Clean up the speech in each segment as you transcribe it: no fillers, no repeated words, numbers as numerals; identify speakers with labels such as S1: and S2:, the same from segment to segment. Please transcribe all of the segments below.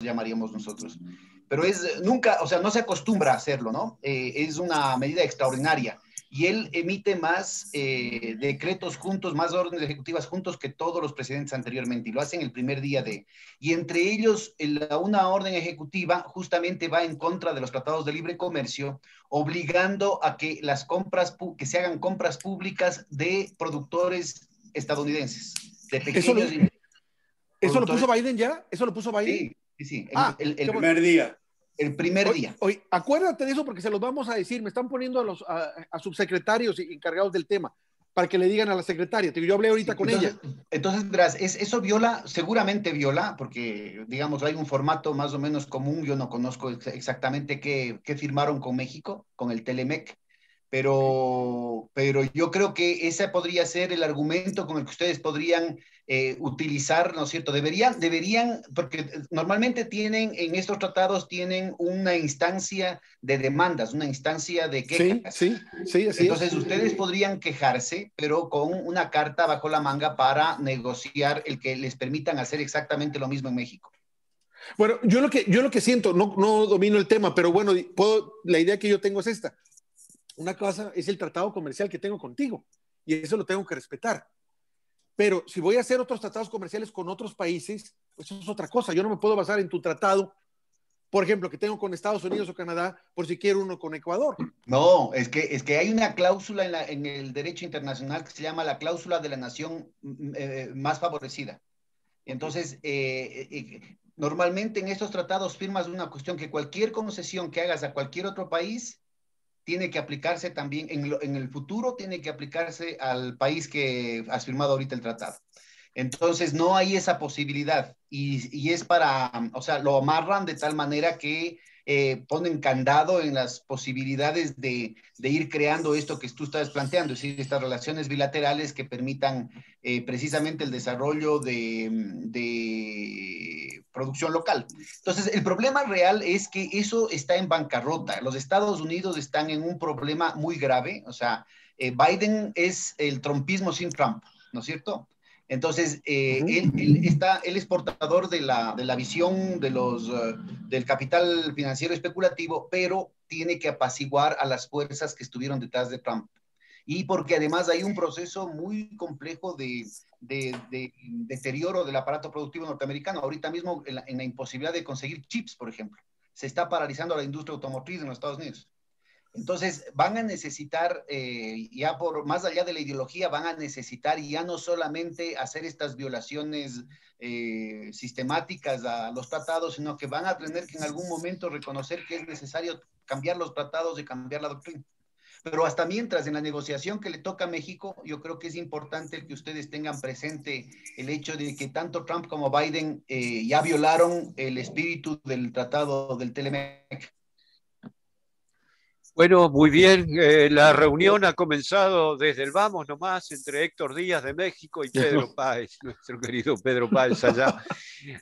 S1: llamaríamos nosotros. Pero es nunca, o sea, no se acostumbra a hacerlo, ¿no? Es una medida extraordinaria. Y él emite más decretos juntos, más órdenes ejecutivas juntos que todos los presidentes anteriormente, y lo hacen el primer día de... Y entre ellos, una orden ejecutiva justamente va en contra de los tratados de libre comercio, obligando a que las compras, que se hagan compras públicas de productores estadounidenses, de
S2: ¿Eso lo,
S1: pequeños
S2: ¿Eso lo puso
S1: productores.
S2: Biden ya? ¿Eso lo puso Biden?
S1: Sí, sí, sí.
S2: Ah,
S3: el primer día.
S1: El primer
S2: Hoy,
S1: día.
S2: hoy, acuérdate de eso porque se los vamos a decir. Me están poniendo a subsecretarios encargados del tema para que le digan a la secretaria. Yo hablé ahorita
S1: Sí,
S2: con ella.
S1: Entonces, verás, eso viola, seguramente viola, porque, digamos, hay un formato más o menos común. Yo no conozco exactamente qué firmaron con México, con el Telemec, pero yo creo que ese podría ser el argumento con el que ustedes podrían utilizar, ¿no es cierto? Deberían, porque normalmente tienen, en estos tratados tienen una instancia de demandas, una instancia de
S2: Sí,
S1: quejas.
S2: sí, sí, así
S1: Entonces,
S2: es.
S1: ustedes podrían quejarse, pero con una carta bajo la manga para negociar el que les permitan hacer exactamente lo mismo en México.
S2: Bueno, yo lo que siento, no domino el tema, pero bueno, la idea que yo tengo es esta. Una cosa es el tratado comercial que tengo contigo y eso lo tengo que respetar. Pero si voy a hacer otros tratados comerciales con otros países, pues eso es otra cosa. Yo no me puedo basar en tu tratado, por ejemplo, que tengo con Estados Unidos o Canadá, por si quiero uno con Ecuador.
S1: No, es que hay una cláusula en el derecho internacional que se llama la cláusula de la nación más favorecida. Entonces, normalmente en estos tratados firmas una cuestión que cualquier concesión que hagas a cualquier otro país tiene que aplicarse también, en el futuro tiene que aplicarse al país que has firmado ahorita el tratado. Entonces, no hay esa posibilidad y es para, o sea, lo amarran de tal manera que ponen candado en las posibilidades de ir creando esto que tú estás planteando, es decir, estas relaciones bilaterales que permitan precisamente el desarrollo de producción local. Entonces, el problema real es que eso está en bancarrota. Los Estados Unidos están en un problema muy grave, o sea, Biden es el trumpismo sin Trump, ¿no es cierto? Entonces, él es portador de la visión del capital financiero especulativo, pero tiene que apaciguar a las fuerzas que estuvieron detrás de Trump. Y porque además hay un proceso muy complejo de deterioro del aparato productivo norteamericano. Ahorita mismo en la imposibilidad de conseguir chips, por ejemplo. Se está paralizando la industria automotriz en los Estados Unidos. Entonces, van a necesitar, ya por más allá de la ideología, van a necesitar ya no solamente hacer estas violaciones sistemáticas a los tratados, sino que van a tener que en algún momento reconocer que es necesario cambiar los tratados y cambiar la doctrina. Pero hasta mientras, en la negociación que le toca a México, yo creo que es importante que ustedes tengan presente el hecho de que tanto Trump como Biden ya violaron el espíritu del tratado del Telemec.
S4: Bueno, muy bien. La reunión ha comenzado desde el vamos nomás entre Héctor Díaz de México y Pedro Páez, nuestro querido Pedro Páez allá,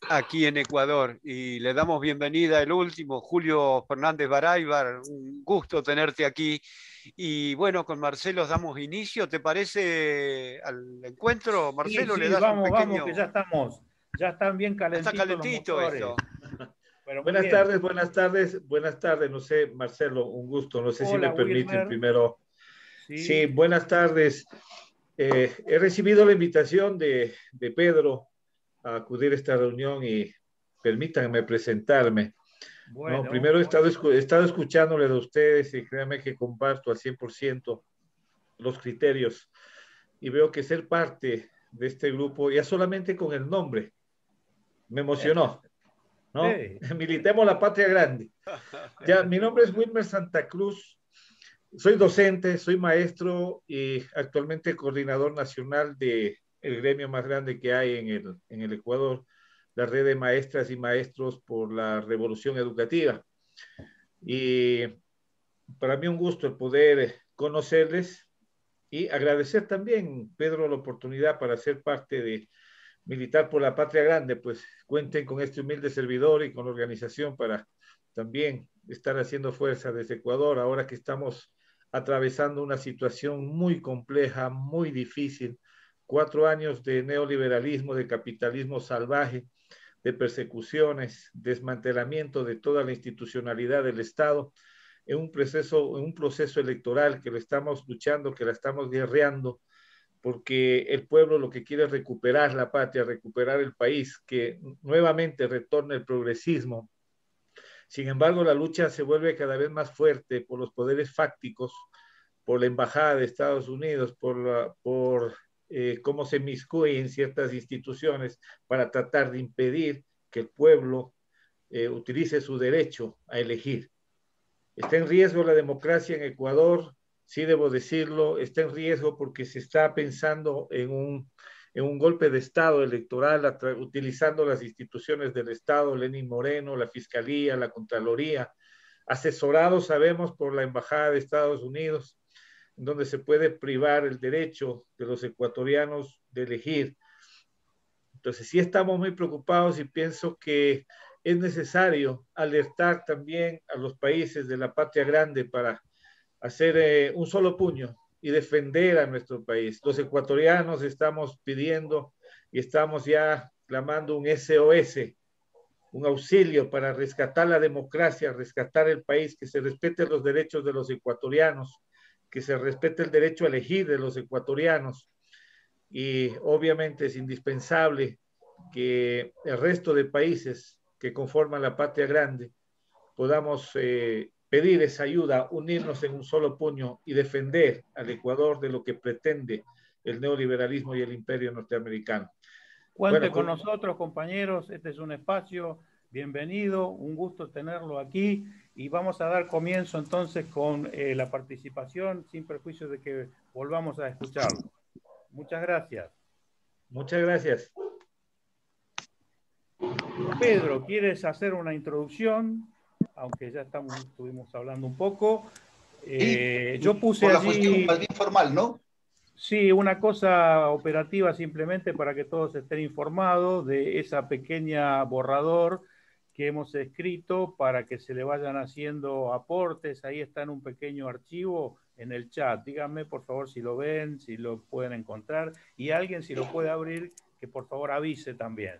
S4: aquí en Ecuador. Y le damos bienvenida al último, Julio Fernández Baráibar. Un gusto tenerte aquí. Y bueno, con Marcelo damos inicio. ¿Te parece al encuentro? Marcelo,
S5: sí,
S4: le das un
S5: vamos,
S4: pequeño...
S5: que ya están bien calentitos
S4: Está calentito
S5: los
S4: esto.
S5: Pero
S3: buenas tardes, no sé, Marcelo, un gusto, no sé si
S5: Hola,
S3: me permiten
S5: Wilmer.
S3: primero.
S5: Sí,
S3: buenas tardes. He recibido la invitación de Pedro a acudir a esta reunión y permítanme presentarme.
S5: bueno,
S3: ¿no? Primero he estado escuchándole a ustedes y créanme que comparto al 100% los criterios y veo que ser parte de este grupo, ya solamente con el nombre, me emocionó. ¿No?
S5: Hey.
S3: Militemos la patria grande. Ya, mi nombre es Wilmer Santa Cruz, soy docente, soy maestro y actualmente coordinador nacional de el gremio más grande que hay en el Ecuador, la red de maestras y maestros por la revolución educativa. Y para mí un gusto el poder conocerles y agradecer también, Pedro, la oportunidad para ser parte de Militar por la Patria Grande, pues cuenten con este humilde servidor y con la organización para también estar haciendo fuerza desde Ecuador, ahora que estamos atravesando una situación muy compleja, muy difícil, 4 años de neoliberalismo, de capitalismo salvaje, de persecuciones, desmantelamiento de toda la institucionalidad del Estado, en un proceso electoral que lo estamos luchando, que la estamos guerreando, porque el pueblo lo que quiere es recuperar la patria, recuperar el país, que nuevamente retorne el progresismo. Sin embargo, la lucha se vuelve cada vez más fuerte por los poderes fácticos, por la embajada de Estados Unidos, por cómo se inmiscuye en ciertas instituciones para tratar de impedir que el pueblo utilice su derecho a elegir. Está en riesgo la democracia en Ecuador, sí debo decirlo, está en riesgo porque se está pensando en un golpe de Estado electoral, utilizando las instituciones del Estado, Lenín Moreno, la Fiscalía, la Contraloría, asesorados, sabemos, por la Embajada de Estados Unidos, donde se puede privar el derecho de los ecuatorianos de elegir. Entonces, sí estamos muy preocupados y pienso que es necesario alertar también a los países de la patria grande para hacer un solo puño y defender a nuestro país. Los ecuatorianos estamos pidiendo y estamos ya clamando un SOS, un auxilio para rescatar la democracia, rescatar el país, que se respeten los derechos de los ecuatorianos, que se respete el derecho a elegir de los ecuatorianos. Y obviamente es indispensable que el resto de países que conforman la patria grande podamos pedir esa ayuda, unirnos en un solo puño y defender al Ecuador de lo que pretende el neoliberalismo y el imperio norteamericano.
S5: Cuente con nosotros, compañeros. Este es un espacio. Bienvenido, un gusto tenerlo aquí. Y vamos a dar comienzo entonces con la participación, sin perjuicio de que volvamos a escucharlo. Muchas gracias.
S3: Muchas gracias.
S5: Pedro, ¿quieres hacer una introducción? Aunque ya estuvimos hablando un poco. Yo puse
S1: por la
S5: allí,
S1: cuestión más bien formal, ¿no?
S5: Sí, una cosa operativa simplemente para que todos estén informados de esa pequeña borrador que hemos escrito para que se le vayan haciendo aportes. Ahí está en un pequeño archivo en el chat. Díganme, por favor, si lo ven, si lo pueden encontrar. Y alguien, si lo puede abrir, que por favor avise también.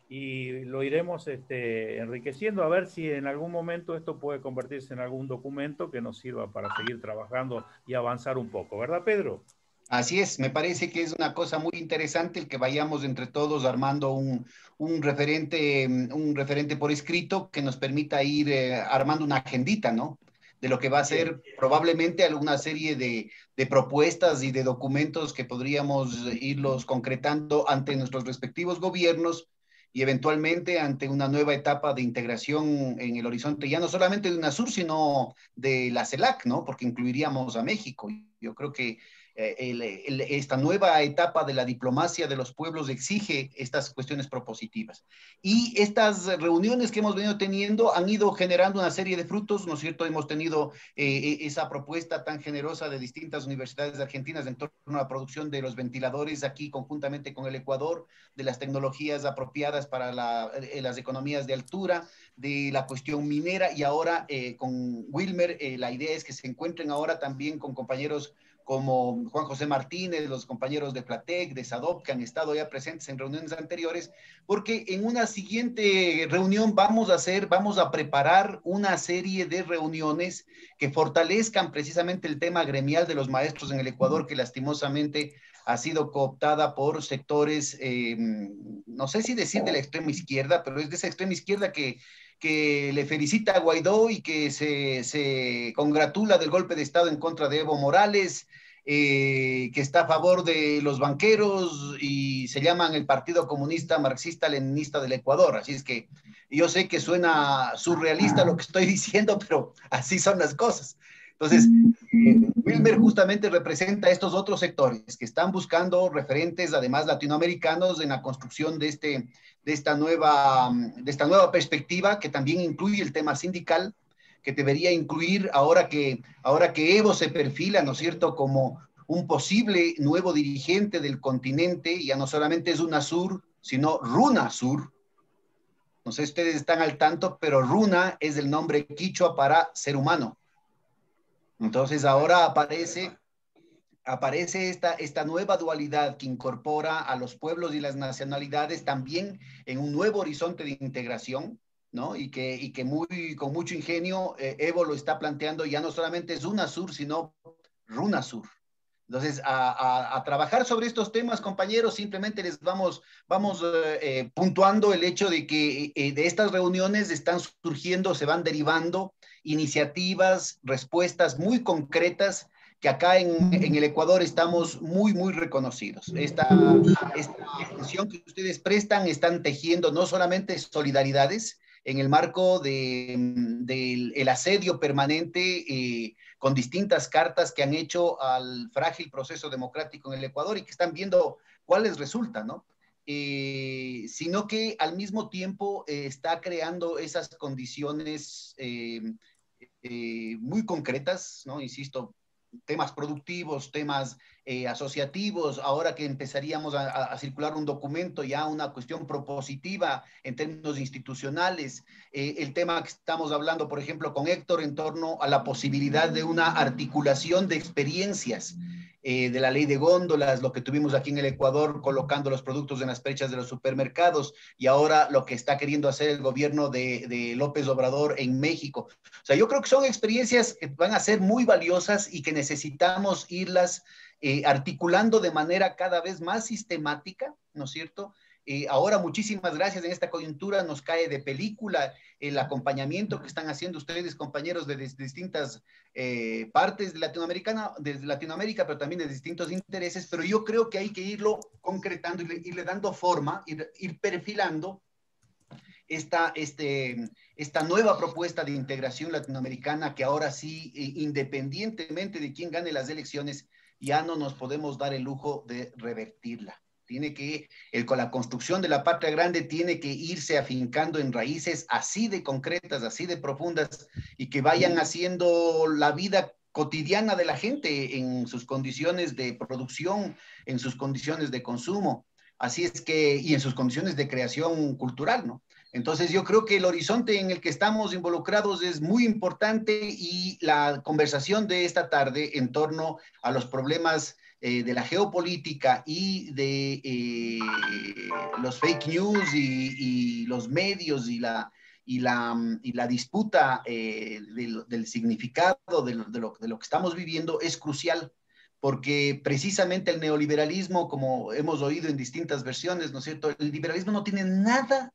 S5: Y lo iremos enriqueciendo a ver si en algún momento esto puede convertirse en algún documento que nos sirva para seguir trabajando y avanzar un poco. ¿Verdad, Pedro?
S1: Así es, me parece que es una cosa muy interesante el que vayamos entre todos armando un referente por escrito que nos permita ir armando una agendita, ¿no? De lo que va a ser probablemente alguna serie de propuestas y de documentos que podríamos irlos concretando ante nuestros respectivos gobiernos y eventualmente ante una nueva etapa de integración en el horizonte, ya no solamente de UNASUR, sino de la CELAC, ¿no? Porque incluiríamos a México. Yo creo que esta nueva etapa de la diplomacia de los pueblos exige estas cuestiones propositivas. Y estas reuniones que hemos venido teniendo han ido generando una serie de frutos, ¿no es cierto? Hemos tenido esa propuesta tan generosa de distintas universidades argentinas en torno a la producción de los ventiladores aquí conjuntamente con el Ecuador, de las tecnologías apropiadas para las economías de altura, de la cuestión minera, y ahora con Wilmer la idea es que se encuentren ahora también con compañeros como Juan José Martínez, los compañeros de Platec, de SADOP, que han estado ya presentes en reuniones anteriores, porque en una siguiente reunión vamos a preparar una serie de reuniones que fortalezcan precisamente el tema gremial de los maestros en el Ecuador, que lastimosamente ha sido cooptada por sectores, no sé si decir de la extrema izquierda, pero es de esa extrema izquierda que le felicita a Guaidó y que se congratula del golpe de Estado en contra de Evo Morales, que está a favor de los banqueros y se llaman el Partido Comunista Marxista-Leninista del Ecuador. Así es que yo sé que suena surrealista lo que estoy diciendo, pero así son las cosas. Entonces, Wilmer justamente representa a estos otros sectores que están buscando referentes, además latinoamericanos, en la construcción de esta nueva perspectiva, que también incluye el tema sindical, que debería incluir ahora que Evo se perfila, ¿no es cierto?, como un posible nuevo dirigente del continente. Ya no solamente es UNASUR, sino RUNASUR. No sé si ustedes están al tanto, pero Runa es el nombre quichua para ser humano. Entonces ahora aparece aparece esta nueva dualidad que incorpora a los pueblos y las nacionalidades también en un nuevo horizonte de integración, ¿no? Y que con mucho ingenio Evo lo está planteando, ya no solamente es UNASUR, sino RUNASUR. Entonces, a trabajar sobre estos temas, compañeros, simplemente les vamos puntuando el hecho de que de estas reuniones están surgiendo, se van derivando iniciativas, respuestas muy concretas que acá en el Ecuador estamos muy reconocidos. Esta atención que ustedes prestan están tejiendo no solamente solidaridades en el marco del asedio permanente con distintas cartas que han hecho al frágil proceso democrático en el Ecuador y que están viendo cuáles resultan, ¿no? Sino que al mismo tiempo está creando esas condiciones muy concretas, ¿no? Insisto, temas productivos, temas asociativos, ahora que empezaríamos a circular un documento, ya una cuestión propositiva en términos institucionales, el tema que estamos hablando, por ejemplo, con Héctor en torno a la posibilidad de una articulación de experiencias, de la ley de góndolas, lo que tuvimos aquí en el Ecuador colocando los productos en las perchas de los supermercados y ahora lo que está queriendo hacer el gobierno de López Obrador en México. O sea, yo creo que son experiencias que van a ser muy valiosas y que necesitamos irlas articulando de manera cada vez más sistemática, ¿no es cierto? Ahora, muchísimas gracias. En esta coyuntura nos cae de película el acompañamiento que están haciendo ustedes, compañeros de distintas partes de Latinoamérica, pero también de distintos intereses. Pero yo creo que hay que irlo concretando, irle dando forma, ir perfilando esta nueva propuesta de integración latinoamericana que ahora sí, independientemente de quién gane las elecciones, ya no nos podemos dar el lujo de revertirla. Con la construcción de la patria grande tiene que irse afincando en raíces así de concretas, así de profundas, y que vayan haciendo la vida cotidiana de la gente en sus condiciones de producción, en sus condiciones de consumo, y en sus condiciones de creación cultural, ¿no? Entonces yo creo que el horizonte en el que estamos involucrados es muy importante y la conversación de esta tarde en torno a los problemas de la geopolítica y de los fake news y los medios y la disputa del significado de lo que estamos viviendo es crucial, porque precisamente el neoliberalismo, como hemos oído en distintas versiones, ¿no es cierto? El liberalismo no tiene nada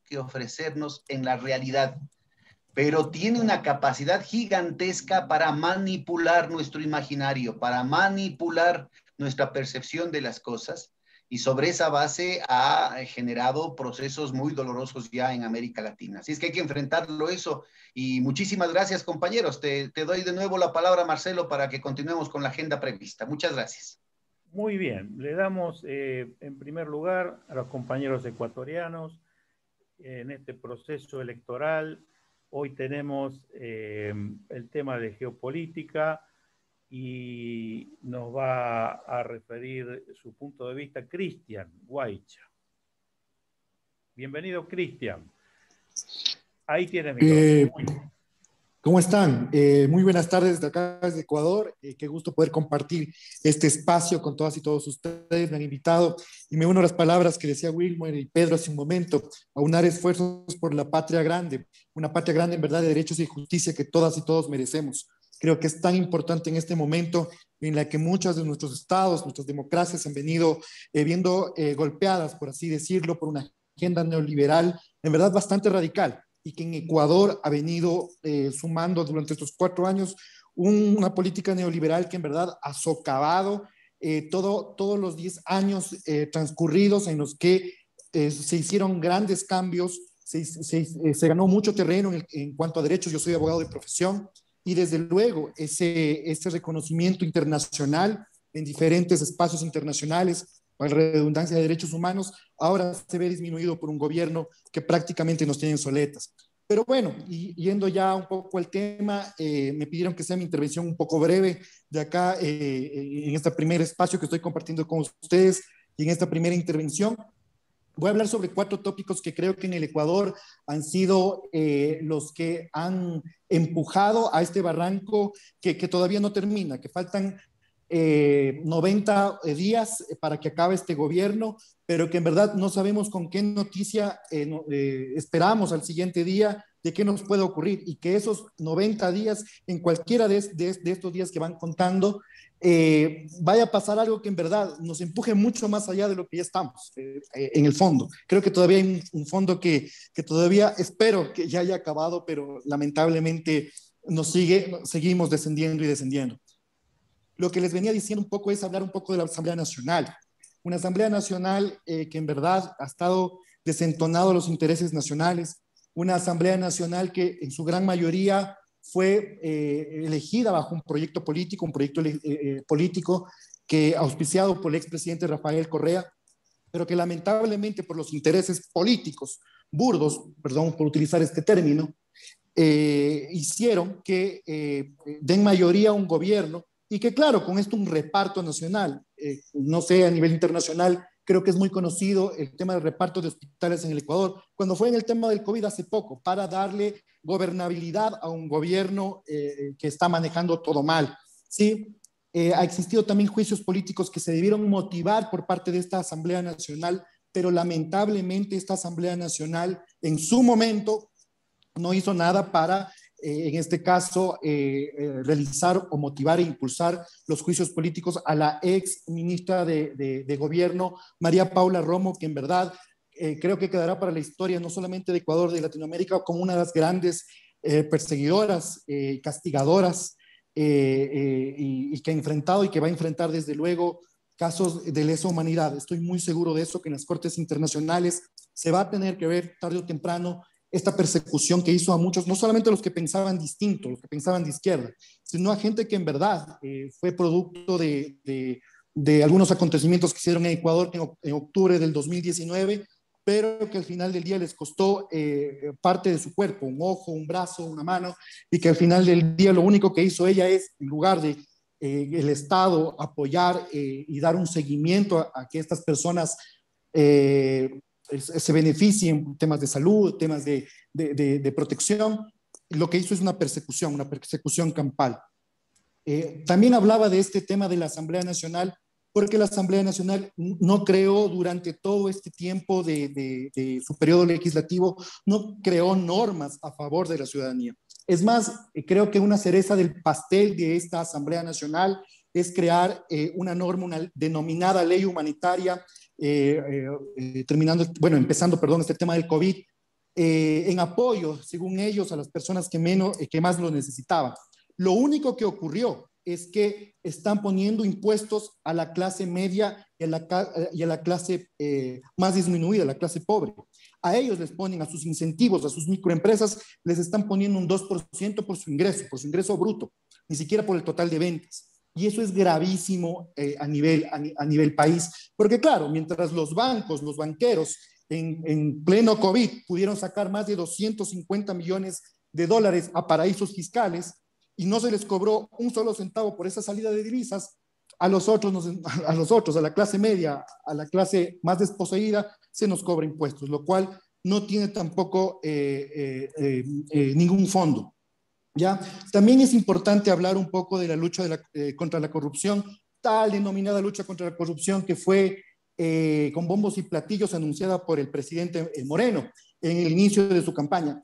S1: que ofrecernos en la realidad, pero tiene una capacidad gigantesca para manipular nuestro imaginario, para manipular nuestra percepción de las cosas, y sobre esa base ha generado procesos muy dolorosos ya en América Latina. Así es que hay que enfrentarlo eso, y muchísimas gracias, compañeros. Te doy de nuevo la palabra, Marcelo, para que continuemos con la agenda prevista. Muchas gracias.
S5: Muy bien, le damos en primer lugar a los compañeros ecuatorianos en este proceso electoral. Hoy tenemos el tema de geopolítica y nos va a referir su punto de vista Cristian Guaycha. Bienvenido, Cristian. Ahí tienes micrófono.
S6: ¿Cómo están? Muy buenas tardes desde acá, desde Ecuador. Qué gusto poder compartir este espacio con todas y todos ustedes. Me han invitado y me uno a las palabras que decía Wilmer y Pedro hace un momento, aunar esfuerzos por la patria grande, una patria grande en verdad de derechos y justicia que todas y todos merecemos. Creo que es tan importante en este momento en la que muchos de nuestros estados, nuestras democracias han venido viendo golpeadas, por así decirlo, por una agenda neoliberal en verdad bastante radical, y que en Ecuador ha venido sumando durante estos 4 años una política neoliberal que en verdad ha socavado todos los 10 años transcurridos en los que se hicieron grandes cambios, se ganó mucho terreno en cuanto a derechos. Yo soy abogado de profesión y desde luego ese reconocimiento internacional en diferentes espacios internacionales, para la redundancia de derechos humanos, ahora se ve disminuido por un gobierno que prácticamente nos tiene soletas. Pero bueno, y yendo ya un poco al tema, me pidieron que sea mi intervención un poco breve de acá, en este primer espacio que estoy compartiendo con ustedes y en esta primera intervención. voy a hablar sobre 4 tópicos que creo que en el Ecuador han sido los que han empujado a este barranco que todavía no termina, que faltan 90 días para que acabe este gobierno, pero que en verdad no sabemos con qué noticia esperamos al siguiente día, de qué nos puede ocurrir, y que esos 90 días, en cualquiera de estos días que van contando, vaya a pasar algo que en verdad nos empuje mucho más allá de lo que ya estamos en el fondo. Creo que todavía hay un fondo que todavía espero que ya haya acabado, pero lamentablemente seguimos descendiendo y descendiendo. Lo que les venía diciendo un poco es hablar un poco de la Asamblea Nacional. Una Asamblea Nacional que en verdad ha estado desentonado a los intereses nacionales, una Asamblea Nacional que en su gran mayoría fue elegida bajo un proyecto político que auspiciado por el expresidente Rafael Correa, pero que lamentablemente por los intereses políticos burdos, perdón por utilizar este término, hicieron que den mayoría a un gobierno y que claro, con esto un reparto nacional, no sé, a nivel internacional, creo que es muy conocido el tema del reparto de hospitales en el Ecuador, cuando fue en el tema del COVID hace poco, para darle gobernabilidad a un gobierno que está manejando todo mal, ¿sí? Ha existido también juicios políticos que se debieron motivar por parte de esta Asamblea Nacional, pero lamentablemente esta Asamblea Nacional en su momento no hizo nada para en este caso, realizar o motivar e impulsar los juicios políticos a la ex ministra de Gobierno, María Paula Romo, que en verdad creo que quedará para la historia no solamente de Ecuador, de Latinoamérica, como una de las grandes perseguidoras, castigadoras, y que ha enfrentado y que va a enfrentar desde luego casos de lesa humanidad. Estoy muy seguro de eso, que en las cortes internacionales se va a tener que ver tarde o temprano esta persecución que hizo a muchos, no solamente a los que pensaban distinto, los que pensaban de izquierda, sino a gente que en verdad fue producto de algunos acontecimientos que hicieron en Ecuador en octubre del 2019, pero que al final del día les costó parte de su cuerpo, un ojo, un brazo, una mano, y que al final del día lo único que hizo ella es, en lugar de el Estado apoyar y dar un seguimiento a que estas personas se beneficien, temas de salud, temas de protección, lo que hizo es una persecución campal. También hablaba de este tema de la Asamblea Nacional, porque la Asamblea Nacional no creó durante todo este tiempo de su periodo legislativo, no creó normas a favor de la ciudadanía. Es más, creo que una cereza del pastel de esta Asamblea Nacional es crear una norma, una denominada ley humanitaria, empezando este tema del COVID, en apoyo, según ellos, a las personas que más lo necesitaban. Lo único que ocurrió es que están poniendo impuestos a la clase media y a la clase más disminuida, la clase pobre. A ellos les ponen, a sus incentivos, a sus microempresas, les están poniendo un 2% por su ingreso bruto, ni siquiera por el total de ventas. Y eso es gravísimo a nivel país, porque claro, mientras los banqueros en pleno COVID pudieron sacar más de 250 millones de dólares a paraísos fiscales y no se les cobró un solo centavo por esa salida de divisas, a la clase media, a la clase más desposeída, se nos cobra impuestos, lo cual no tiene tampoco ningún fondo. ¿Ya? También es importante hablar un poco de la lucha contra la corrupción, tal denominada lucha contra la corrupción que fue con bombos y platillos anunciada por el presidente Moreno en el inicio de su campaña.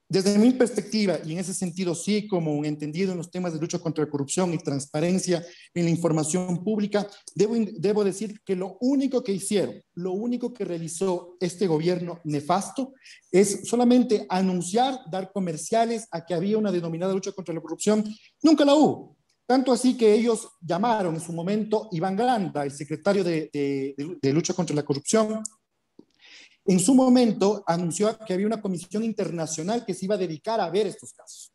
S6: Desde mi perspectiva, y en ese sentido sí, como un entendido en los temas de lucha contra la corrupción y transparencia en la información pública, debo decir que lo único que realizó este gobierno nefasto es solamente anunciar, dar comerciales a que había una denominada lucha contra la corrupción. Nunca la hubo. Tanto así que ellos llamaron en su momento Iván Granda, el secretario de lucha contra la corrupción. En su momento anunció que había una comisión internacional que se iba a dedicar a ver estos casos.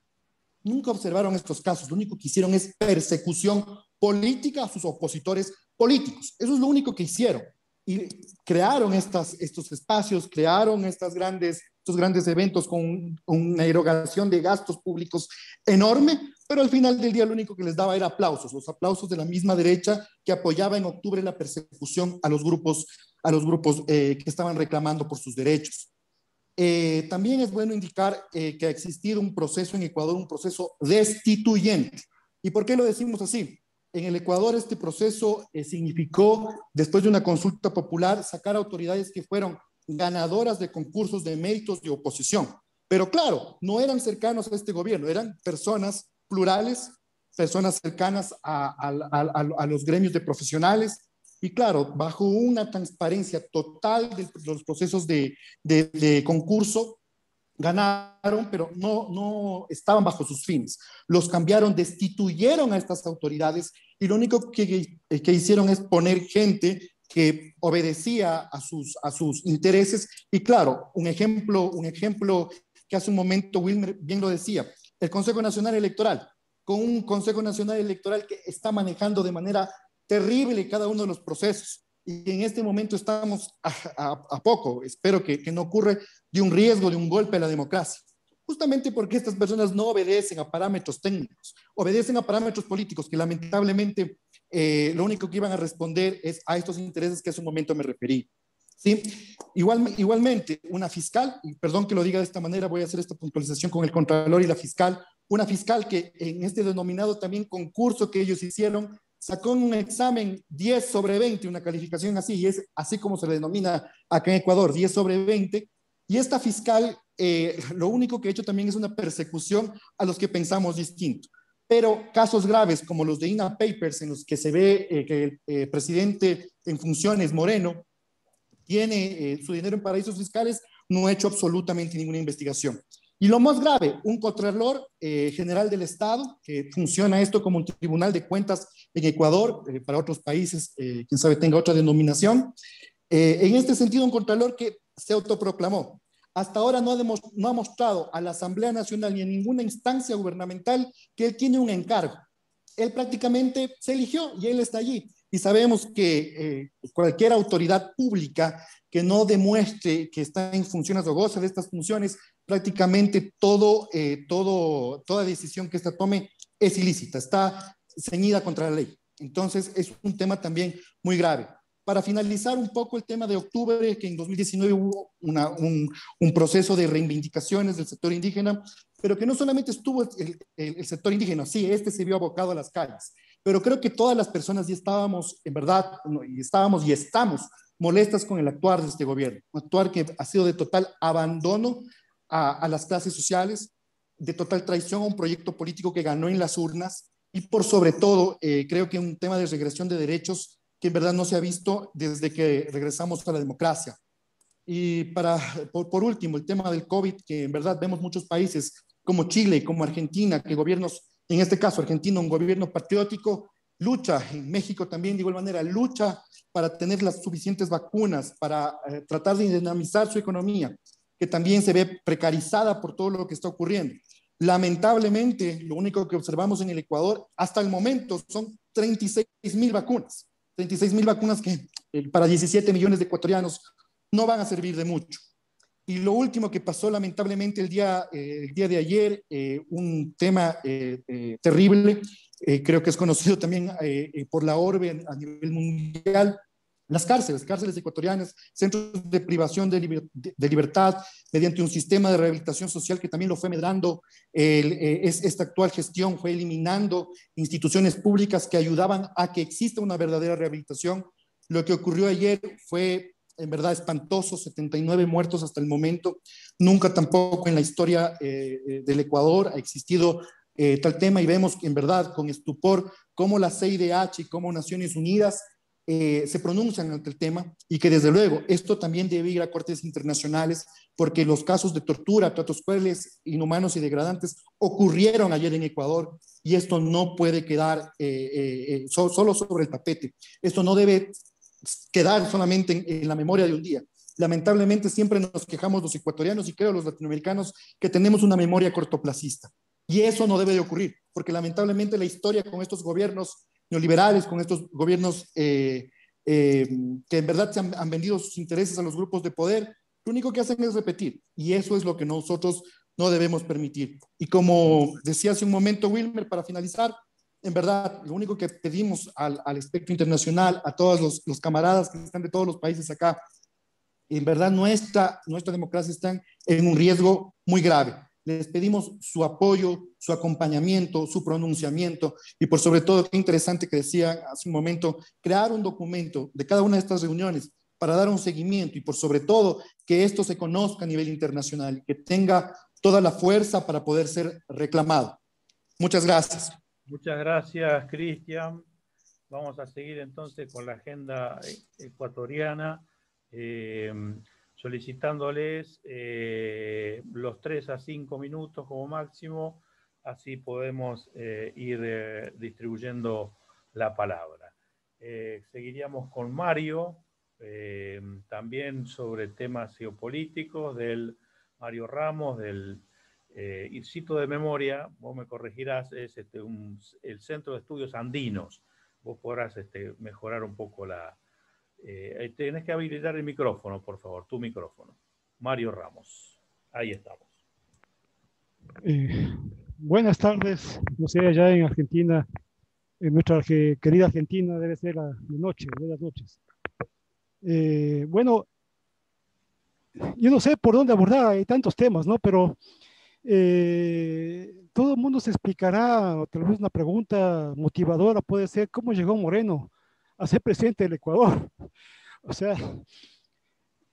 S6: Nunca observaron estos casos, lo único que hicieron es persecución política a sus opositores políticos. Eso es lo único que hicieron. Y crearon estos espacios, crearon estas grandes estos grandes eventos con una erogación de gastos públicos enorme, pero al final del día lo único que les daba era aplausos, los aplausos de la misma derecha que apoyaba en octubre la persecución a los grupos que estaban reclamando por sus derechos. También es bueno indicar que ha existido un proceso en Ecuador, un proceso destituyente. ¿Y por qué lo decimos así? En el Ecuador este proceso significó, después de una consulta popular, sacar autoridades que fueron ganadoras de concursos de méritos de oposición. Pero claro, no eran cercanos a este gobierno, eran personas plurales, personas cercanas a los gremios de profesionales, y claro, bajo una transparencia total de los procesos de concurso, ganaron, pero no estaban bajo sus fines. Los cambiaron, destituyeron a estas autoridades y lo único que hicieron es poner gente que obedecía a sus intereses. Y claro, un ejemplo que hace un momento Wilmer bien lo decía, el Consejo Nacional Electoral, con un Consejo Nacional Electoral que está manejando de manera terrible cada uno de los procesos. Y en este momento estamos a poco, espero que no ocurra, de un riesgo, de un golpe a la democracia. Justamente porque estas personas no obedecen a parámetros técnicos, obedecen a parámetros políticos que lamentablemente lo único que iban a responder es a estos intereses que hace un momento me referí. ¿Sí? Igualmente, una fiscal, y perdón que lo diga de esta manera, voy a hacer esta puntualización con el Contralor y la fiscal, una fiscal que en este denominado también concurso que ellos hicieron, sacó un examen 10 sobre 20, una calificación así, y es así como se le denomina acá en Ecuador, 10 sobre 20, y esta fiscal lo único que ha hecho también es una persecución a los que pensamos distinto. Pero casos graves como los de INA Papers, en los que se ve que el presidente en funciones, Moreno, tiene su dinero en paraísos fiscales, no ha hecho absolutamente ninguna investigación. Y lo más grave, un Contralor General del Estado, que funciona esto como un tribunal de cuentas en Ecuador, para otros países, quién sabe, tenga otra denominación. En este sentido, un Contralor que se autoproclamó. Hasta ahora no ha mostrado a la Asamblea Nacional ni a ninguna instancia gubernamental que él tiene un encargo. Él prácticamente se eligió y él está allí. Y sabemos que cualquier autoridad pública que no demuestre que está en funciones o goza de estas funciones, prácticamente toda decisión que ésta tome es ilícita, está ceñida contra la ley. Entonces es un tema también muy grave. Para finalizar un poco el tema de octubre, que en 2019 hubo un proceso de reivindicaciones del sector indígena, pero que no solamente estuvo el sector indígena, sí, se vio abocado a las calles, pero creo que todas las personas ya estábamos, en verdad, y estamos molestas con el actuar de este gobierno, un actuar que ha sido de total abandono a las clases sociales, de total traición a un proyecto político que ganó en las urnas, y por sobre todo, creo que un tema de regresión de derechos que en verdad no se ha visto desde que regresamos a la democracia. Y por último, el tema del COVID, que en verdad vemos muchos países como Chile y como Argentina, que gobiernos, en este caso Argentina, un gobierno patriótico, lucha, en México también de igual manera, lucha para tener las suficientes vacunas, para tratar de dinamizar su economía, que también se ve precarizada por todo lo que está ocurriendo. Lamentablemente, lo único que observamos en el Ecuador hasta el momento son 36,000 vacunas. 36,000 vacunas que para 17 millones de ecuatorianos no van a servir de mucho. Y lo último que pasó lamentablemente el día de ayer, un tema terrible, creo que es conocido también por la orbe a nivel mundial, las cárceles ecuatorianas, centros de privación de libertad, mediante un sistema de rehabilitación social que también lo fue medrando, esta actual gestión fue eliminando instituciones públicas que ayudaban a que exista una verdadera rehabilitación. Lo que ocurrió ayer fue en verdad espantoso, 79 muertos hasta el momento. Nunca tampoco en la historia del Ecuador ha existido tal tema, y vemos en verdad con estupor cómo la CIDH y cómo Naciones Unidas se pronuncian ante el tema, y que desde luego esto también debe ir a cortes internacionales, porque los casos de tortura, tratos crueles, inhumanos y degradantes ocurrieron ayer en Ecuador, y esto no puede quedar solo sobre el tapete. Esto no debe quedar solamente en la memoria de un día. Lamentablemente siempre nos quejamos los ecuatorianos, y creo los latinoamericanos, que tenemos una memoria cortoplacista, y eso no debe de ocurrir, porque lamentablemente la historia con estos gobiernos neoliberales, con estos gobiernos que en verdad se han vendido sus intereses a los grupos de poder, lo único que hacen es repetir, y eso es lo que nosotros no debemos permitir. Y como decía hace un momento Wilmer, para finalizar, en verdad, lo único que pedimos al espectro internacional, a todos los camaradas que están de todos los países acá, en verdad nuestra democracia está en un riesgo muy grave. Les pedimos su apoyo, su acompañamiento, su pronunciamiento y por sobre todo, qué interesante que decía hace un momento, crear un documento de cada una de estas reuniones para dar un seguimiento y por sobre todo que esto se conozca a nivel internacional y que tenga toda la fuerza para poder ser reclamado. Muchas gracias.
S5: Muchas gracias, Cristian. Vamos a seguir entonces con la agenda ecuatoriana, solicitándoles los 3 a 5 minutos como máximo, así podemos ir distribuyendo la palabra. Seguiríamos con Mario, también sobre temas geopolíticos, del Mario Ramos, del y cito de memoria, vos me corregirás, es el Centro de Estudios Andinos. Vos podrás mejorar un poco la... tenés que habilitar el micrófono, por favor, tu micrófono. Mario Ramos, ahí estamos.
S7: Buenas tardes, no sé, allá en Argentina, en nuestra querida Argentina debe ser la noche, buenas noches. Bueno, yo no sé por dónde abordar, hay tantos temas, ¿no? Pero todo el mundo se explicará, o tal vez una pregunta motivadora puede ser, ¿cómo llegó Moreno a ser presidente del Ecuador? O sea,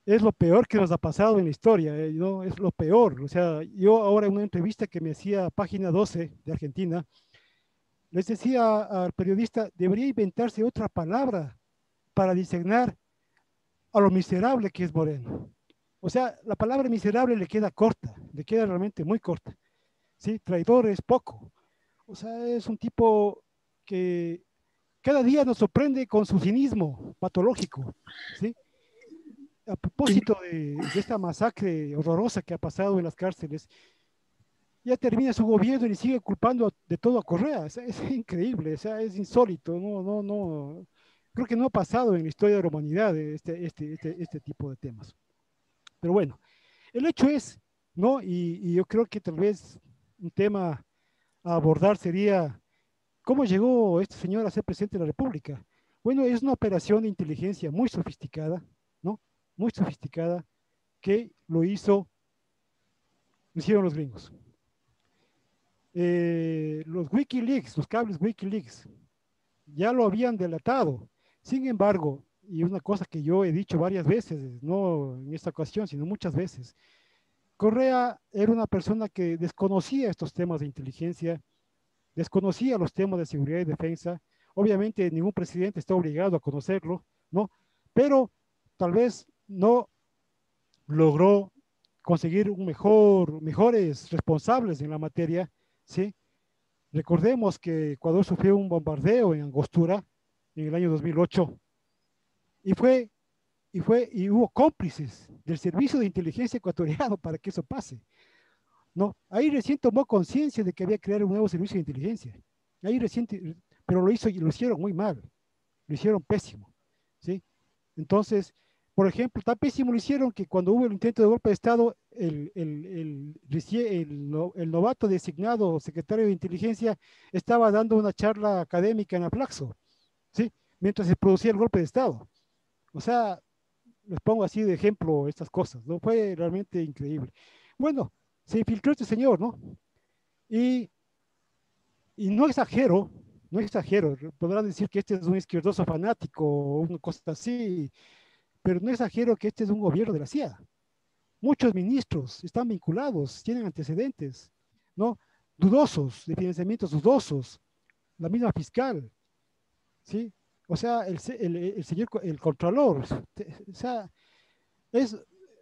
S7: es lo peor que nos ha pasado en la historia, ¿no? Es lo peor. O sea, yo ahora en una entrevista que me hacía Página 12 de Argentina, les decía al periodista, debería inventarse otra palabra para designar a lo miserable que es Moreno. O sea, la palabra miserable le queda corta, le queda realmente muy corta. ¿Sí? Traidor es poco. O sea, es un tipo que cada día nos sorprende con su cinismo patológico. ¿Sí? A propósito de esta masacre horrorosa que ha pasado en las cárceles, ya termina su gobierno y sigue culpando de todo a Correa. O sea, es increíble, o sea, es insólito. No. Creo que no ha pasado en la historia de la humanidad este tipo de temas. Pero bueno, el hecho es, ¿no? Y yo creo que tal vez un tema a abordar sería, ¿cómo llegó este señor a ser presidente de la República? Bueno, es una operación de inteligencia muy sofisticada, ¿no? Muy sofisticada, que lo hicieron los gringos. Los Wikileaks, los cables Wikileaks, ya lo habían delatado. Sin embargo, y una cosa que yo he dicho varias veces, no en esta ocasión, sino muchas veces, Correa era una persona que desconocía estos temas de inteligencia, desconocía los temas de seguridad y defensa. Obviamente ningún presidente está obligado a conocerlo, ¿no? Pero tal vez no logró conseguir mejores responsables en la materia, ¿sí? Recordemos que Ecuador sufrió un bombardeo en Angostura en el año 2008 y hubo cómplices del servicio de inteligencia ecuatoriano para que eso pase. ¿No? Ahí recién tomó conciencia de que había que crear un nuevo servicio de inteligencia. Ahí recién, pero lo hicieron muy mal, lo hicieron pésimo. ¿Sí? Entonces, por ejemplo, tan pésimo lo hicieron que cuando hubo el intento de golpe de Estado, el novato designado secretario de inteligencia estaba dando una charla académica en la Flaxo, ¿sí? Mientras se producía el golpe de Estado. O sea, les pongo así de ejemplo estas cosas, ¿no? Fue realmente increíble. Bueno, se infiltró este señor, ¿no? Y no exagero, podrán decir que este es un izquierdoso fanático o una cosa así, pero no exagero que este es un gobierno de la CIA. Muchos ministros están vinculados, tienen antecedentes, ¿no? Dudosos, de financiamientos dudosos, la misma fiscal, ¿sí? O sea, el señor, el contralor, o sea,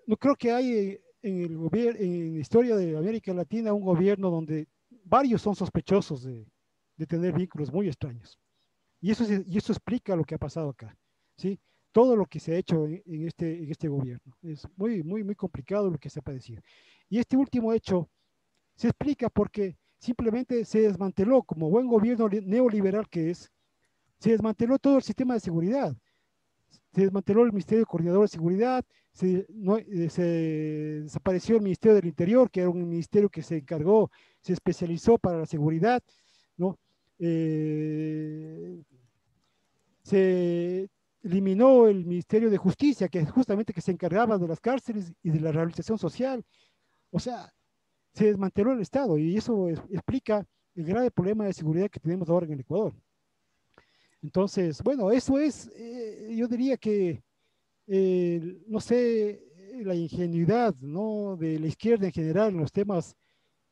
S7: no creo que hay en la historia de América Latina un gobierno donde varios son sospechosos de tener vínculos muy extraños. Y eso explica lo que ha pasado acá, ¿sí? Todo lo que se ha hecho en este gobierno. Es muy complicado lo que se ha padecido. Y este último hecho se explica porque simplemente se desmanteló, como buen gobierno neoliberal que es, se desmanteló todo el sistema de seguridad. se desmanteló el Ministerio Coordinador de Seguridad, se desapareció el Ministerio del Interior, que era un ministerio que se encargó, se especializó para la seguridad, ¿no? Se eliminó el Ministerio de Justicia, que justamente que se encargaba de las cárceles y de la rehabilitación social. O sea, se desmanteló el Estado y eso explica el grave problema de seguridad que tenemos ahora en el Ecuador. Entonces, bueno, eso es, yo diría que, no sé, la ingenuidad, ¿no?, de la izquierda en general en los temas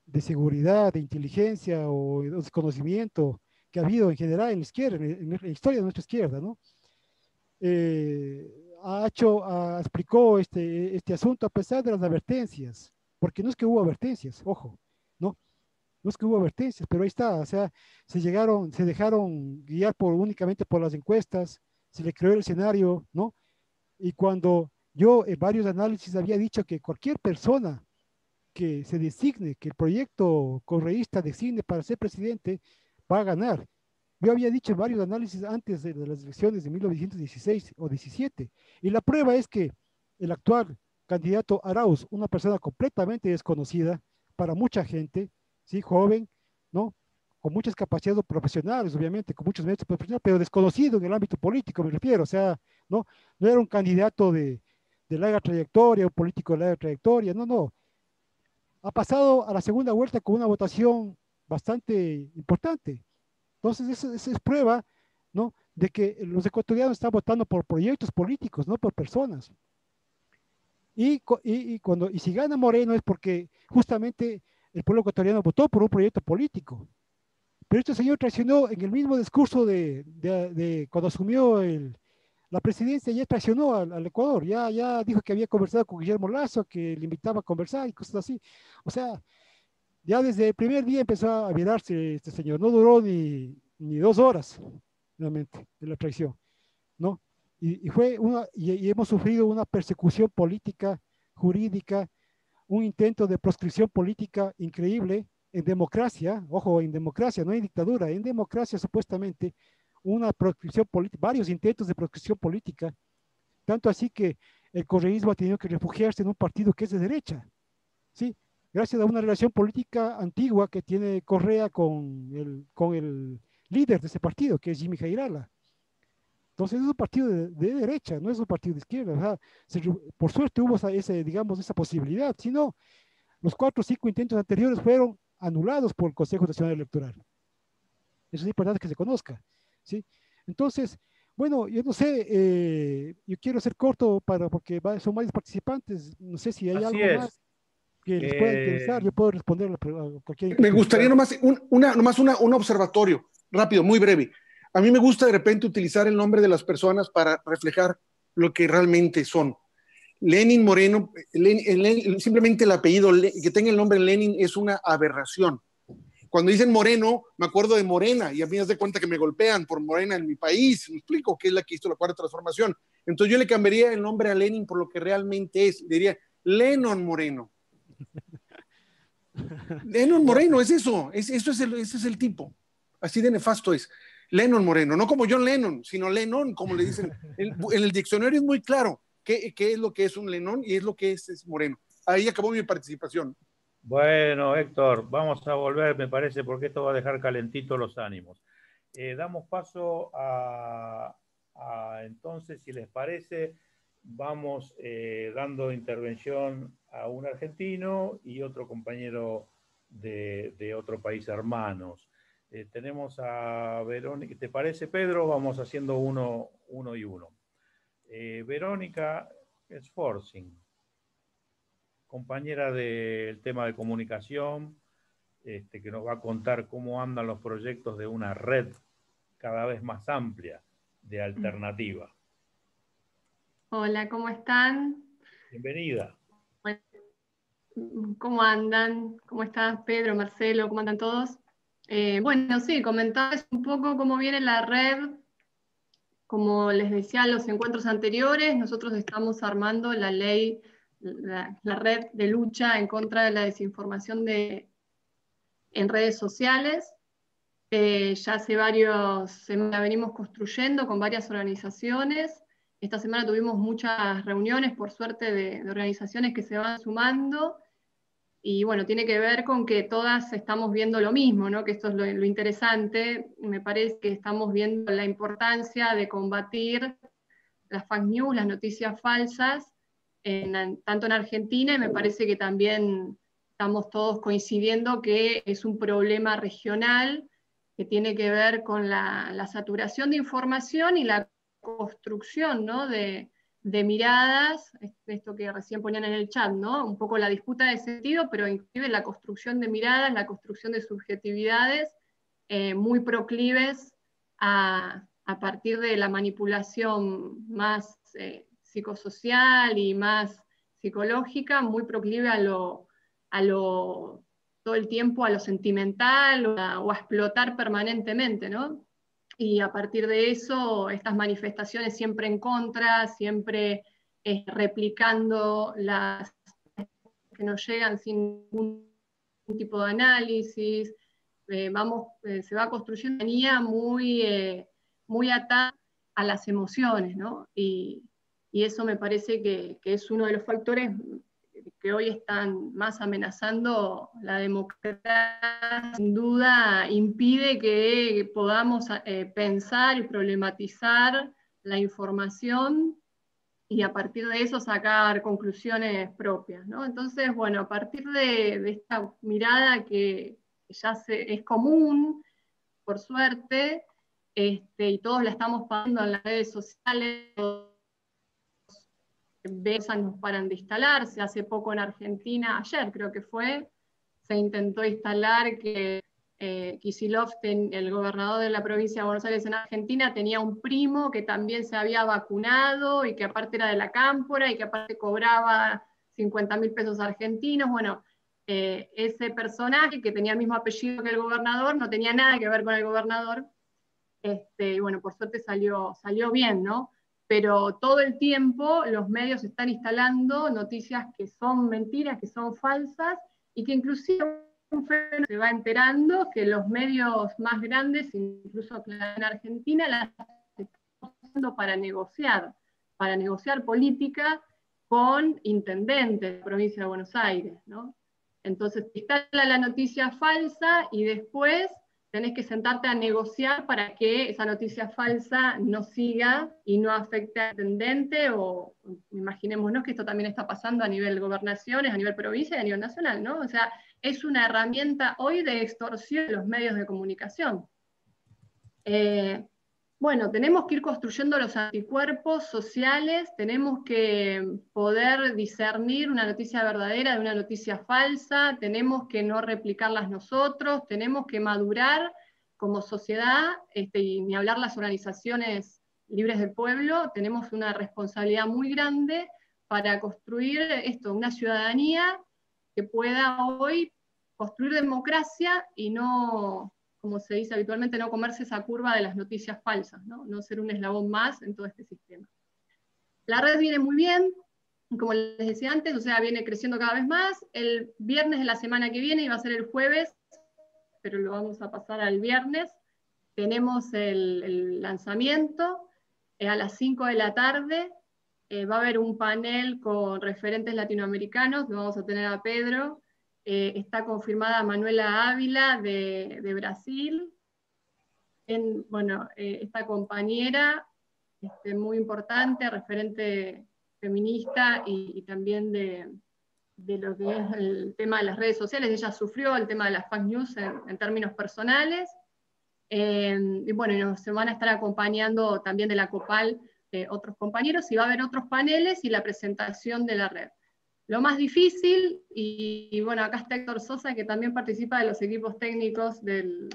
S7: de seguridad, de inteligencia o de desconocimiento que ha habido en general en la izquierda, en la historia de nuestra izquierda, ¿no? Explicó este asunto a pesar de las advertencias, porque no es que hubo advertencias, ojo, ¿no? No es que hubo advertencias, pero ahí está, o sea, se dejaron guiar únicamente por las encuestas, se le creó el escenario, ¿no? Y cuando yo en varios análisis había dicho que cualquier persona que se designe, que el proyecto correísta designe para ser presidente, va a ganar. Yo había dicho en varios análisis antes de las elecciones de 1916 o 17, y la prueba es que el actual candidato Arauz, una persona completamente desconocida para mucha gente, ¿sí?, joven, ¿no?, con muchas capacidades profesionales, obviamente, con muchos méritos profesionales, pero desconocido en el ámbito político, me refiero, o sea, no era un candidato de larga trayectoria, un político de larga trayectoria, no, ha pasado a la segunda vuelta con una votación bastante importante. Entonces, eso es prueba, ¿no?, de que los ecuatorianos están votando por proyectos políticos, no por personas. Y si gana Moreno es porque justamente el pueblo ecuatoriano votó por un proyecto político. Pero este señor traicionó en el mismo discurso de cuando asumió la presidencia, ya traicionó al Ecuador, ya dijo que había conversado con Guillermo Lasso, que le invitaba a conversar y cosas así. O sea, ya desde el primer día empezó a virarse este señor, no duró ni 2 horas, realmente, de la traición, ¿no? Y hemos sufrido una persecución política, jurídica, un intento de proscripción política increíble en democracia, ojo, en democracia, no en dictadura, en democracia supuestamente, una proscripción política, varios intentos de proscripción política, tanto así que el correísmo ha tenido que refugiarse en un partido que es de derecha, ¿sí? Gracias a una relación política antigua que tiene Correa con el líder de ese partido, que es Jimmy Jairala. Entonces es un partido de derecha, no es un partido de izquierda. O sea, por suerte hubo esa posibilidad. Si no, los 4 o 5 intentos anteriores fueron anulados por el Consejo Nacional Electoral. Eso es importante que se conozca, ¿sí? Entonces, bueno, yo no sé, yo quiero ser corto porque son varios participantes. No sé si hay
S5: Así
S7: algo
S5: es.
S7: más que les pueda interesar. Yo puedo responder a cualquier
S2: Me gustaría
S7: pregunta.
S2: nomás un observatorio, rápido, muy breve. A mí me gusta de repente utilizar el nombre de las personas para reflejar lo que realmente son. Lenin Moreno, simplemente el apellido, que tenga el nombre Lenin es una aberración. Cuando dicen Moreno, me acuerdo de Morena, y a mí me das de cuenta que me golpean por Morena en mi país, me explico, que es la que hizo la cuarta transformación. Entonces yo le cambiaría el nombre a Lenin por lo que realmente es, diría Lennon Moreno. Lennon Moreno, es eso, ese es el tipo, así de nefasto es. Lennon Moreno, no como John Lennon, sino Lennon, como le dicen. En el diccionario es muy claro qué es lo que es un Lennon y es lo que es Moreno. Ahí acabó mi participación.
S5: Bueno, Héctor, vamos a volver, me parece, porque esto va a dejar calentitos los ánimos. Damos paso entonces, si les parece, vamos dando intervención a un argentino y otro compañero de otro país hermanos. Tenemos a Verónica, ¿te parece, Pedro? Vamos haciendo uno y uno. Verónica Sforzing, compañera del tema de comunicación, que nos va a contar cómo andan los proyectos de una red cada vez más amplia de alternativa.
S8: Hola, ¿cómo están?
S5: Bienvenida.
S8: ¿Cómo andan? ¿Cómo estás, Pedro, Marcelo? ¿Cómo andan todos? Bueno, sí, comentarles un poco cómo viene la red. Como les decía en los encuentros anteriores, nosotros estamos armando la ley, la red de lucha en contra de la desinformación en redes sociales. Ya hace varios semanas venimos construyendo con varias organizaciones. Esta semana tuvimos muchas reuniones, por suerte, de organizaciones que se van sumando, y bueno, tiene que ver con que todas estamos viendo lo mismo, ¿no? Que esto es lo interesante. Me parece que estamos viendo la importancia de combatir las fake news, las noticias falsas, tanto en Argentina, y me parece que también estamos todos coincidiendo que es un problema regional que tiene que ver con la saturación de información y la construcción, ¿no? de miradas, esto que recién ponían en el chat, ¿no? Un poco la disputa de sentido, pero incluye la construcción de miradas, la construcción de subjetividades muy proclives a partir de la manipulación más psicosocial y más psicológica, muy proclive todo el tiempo a lo sentimental o a explotar permanentemente, ¿no? Y a partir de eso, estas manifestaciones siempre en contra, siempre replicando las que nos llegan sin ningún tipo de análisis, se va construyendo una manía muy atada a las emociones, ¿no? Y eso me parece que es uno de los factores que hoy están más amenazando la democracia. Sin duda impide que podamos pensar y problematizar la información y a partir de eso sacar conclusiones propias, ¿no? Entonces, bueno, a partir de esta mirada que ya es común, por suerte, y todos la estamos pasando en las redes sociales, no paran de instalarse. Hace poco en Argentina, ayer creo que fue, se intentó instalar que Kicillof, el gobernador de la provincia de Buenos Aires en Argentina, tenía un primo que también se había vacunado y que aparte era de la Cámpora y que aparte cobraba 50.000 pesos argentinos. Bueno, ese personaje que tenía el mismo apellido que el gobernador no tenía nada que ver con el gobernador, y bueno, por suerte salió bien, ¿no? Pero todo el tiempo los medios están instalando noticias que son mentiras, que son falsas, y que inclusive se va enterando que los medios más grandes, incluso en Argentina, las están usando para negociar política con intendentes de la provincia de Buenos Aires, ¿no? Entonces te instala la noticia falsa y después tenés que sentarte a negociar para que esa noticia falsa no siga y no afecte al intendente, o imaginémonos que esto también está pasando a nivel gobernaciones, a nivel provincia y a nivel nacional, ¿no? O sea, es una herramienta hoy de extorsión de los medios de comunicación. Bueno, tenemos que ir construyendo los anticuerpos sociales, tenemos que poder discernir una noticia verdadera de una noticia falsa, tenemos que no replicarlas nosotros, tenemos que madurar como sociedad, y ni hablar las organizaciones libres del pueblo, tenemos una responsabilidad muy grande para construir una ciudadanía que pueda hoy construir democracia y no, como se dice habitualmente, no comerse esa curva de las noticias falsas, no ser un eslabón más en todo este sistema. La red viene muy bien, como les decía antes, o sea, viene creciendo cada vez más. El viernes de la semana que viene, iba a ser el jueves, pero lo vamos a pasar al viernes, tenemos el lanzamiento a las 5 de la tarde. Va a haber un panel con referentes latinoamericanos, lo vamos a tener a Pedro. Está confirmada Manuela Ávila de Brasil. Bueno, esta compañera muy importante, referente feminista y también de lo que es el tema de las redes sociales. Ella sufrió el tema de las fake news en términos personales. Y bueno, se van a estar acompañando también de la COPAL otros compañeros, y va a haber otros paneles y la presentación de la red. Lo más difícil, y bueno, acá está Héctor Sosa, que también participa de los equipos técnicos del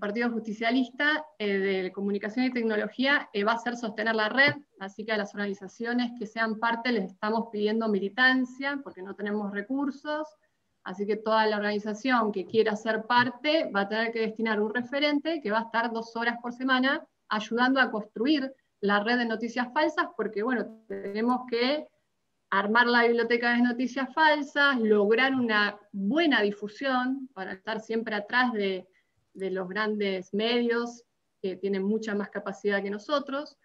S8: Partido Justicialista, de Comunicación y Tecnología, va a ser sostener la red, así que a las organizaciones que sean parte les estamos pidiendo militancia, porque no tenemos recursos, así que toda la organización que quiera ser parte va a tener que destinar un referente que va a estar 2 horas por semana ayudando a construir la red de noticias falsas, porque bueno, tenemos que armar la biblioteca de noticias falsas, lograr una buena difusión para estar siempre atrás de los grandes medios que tienen mucha más capacidad que nosotros,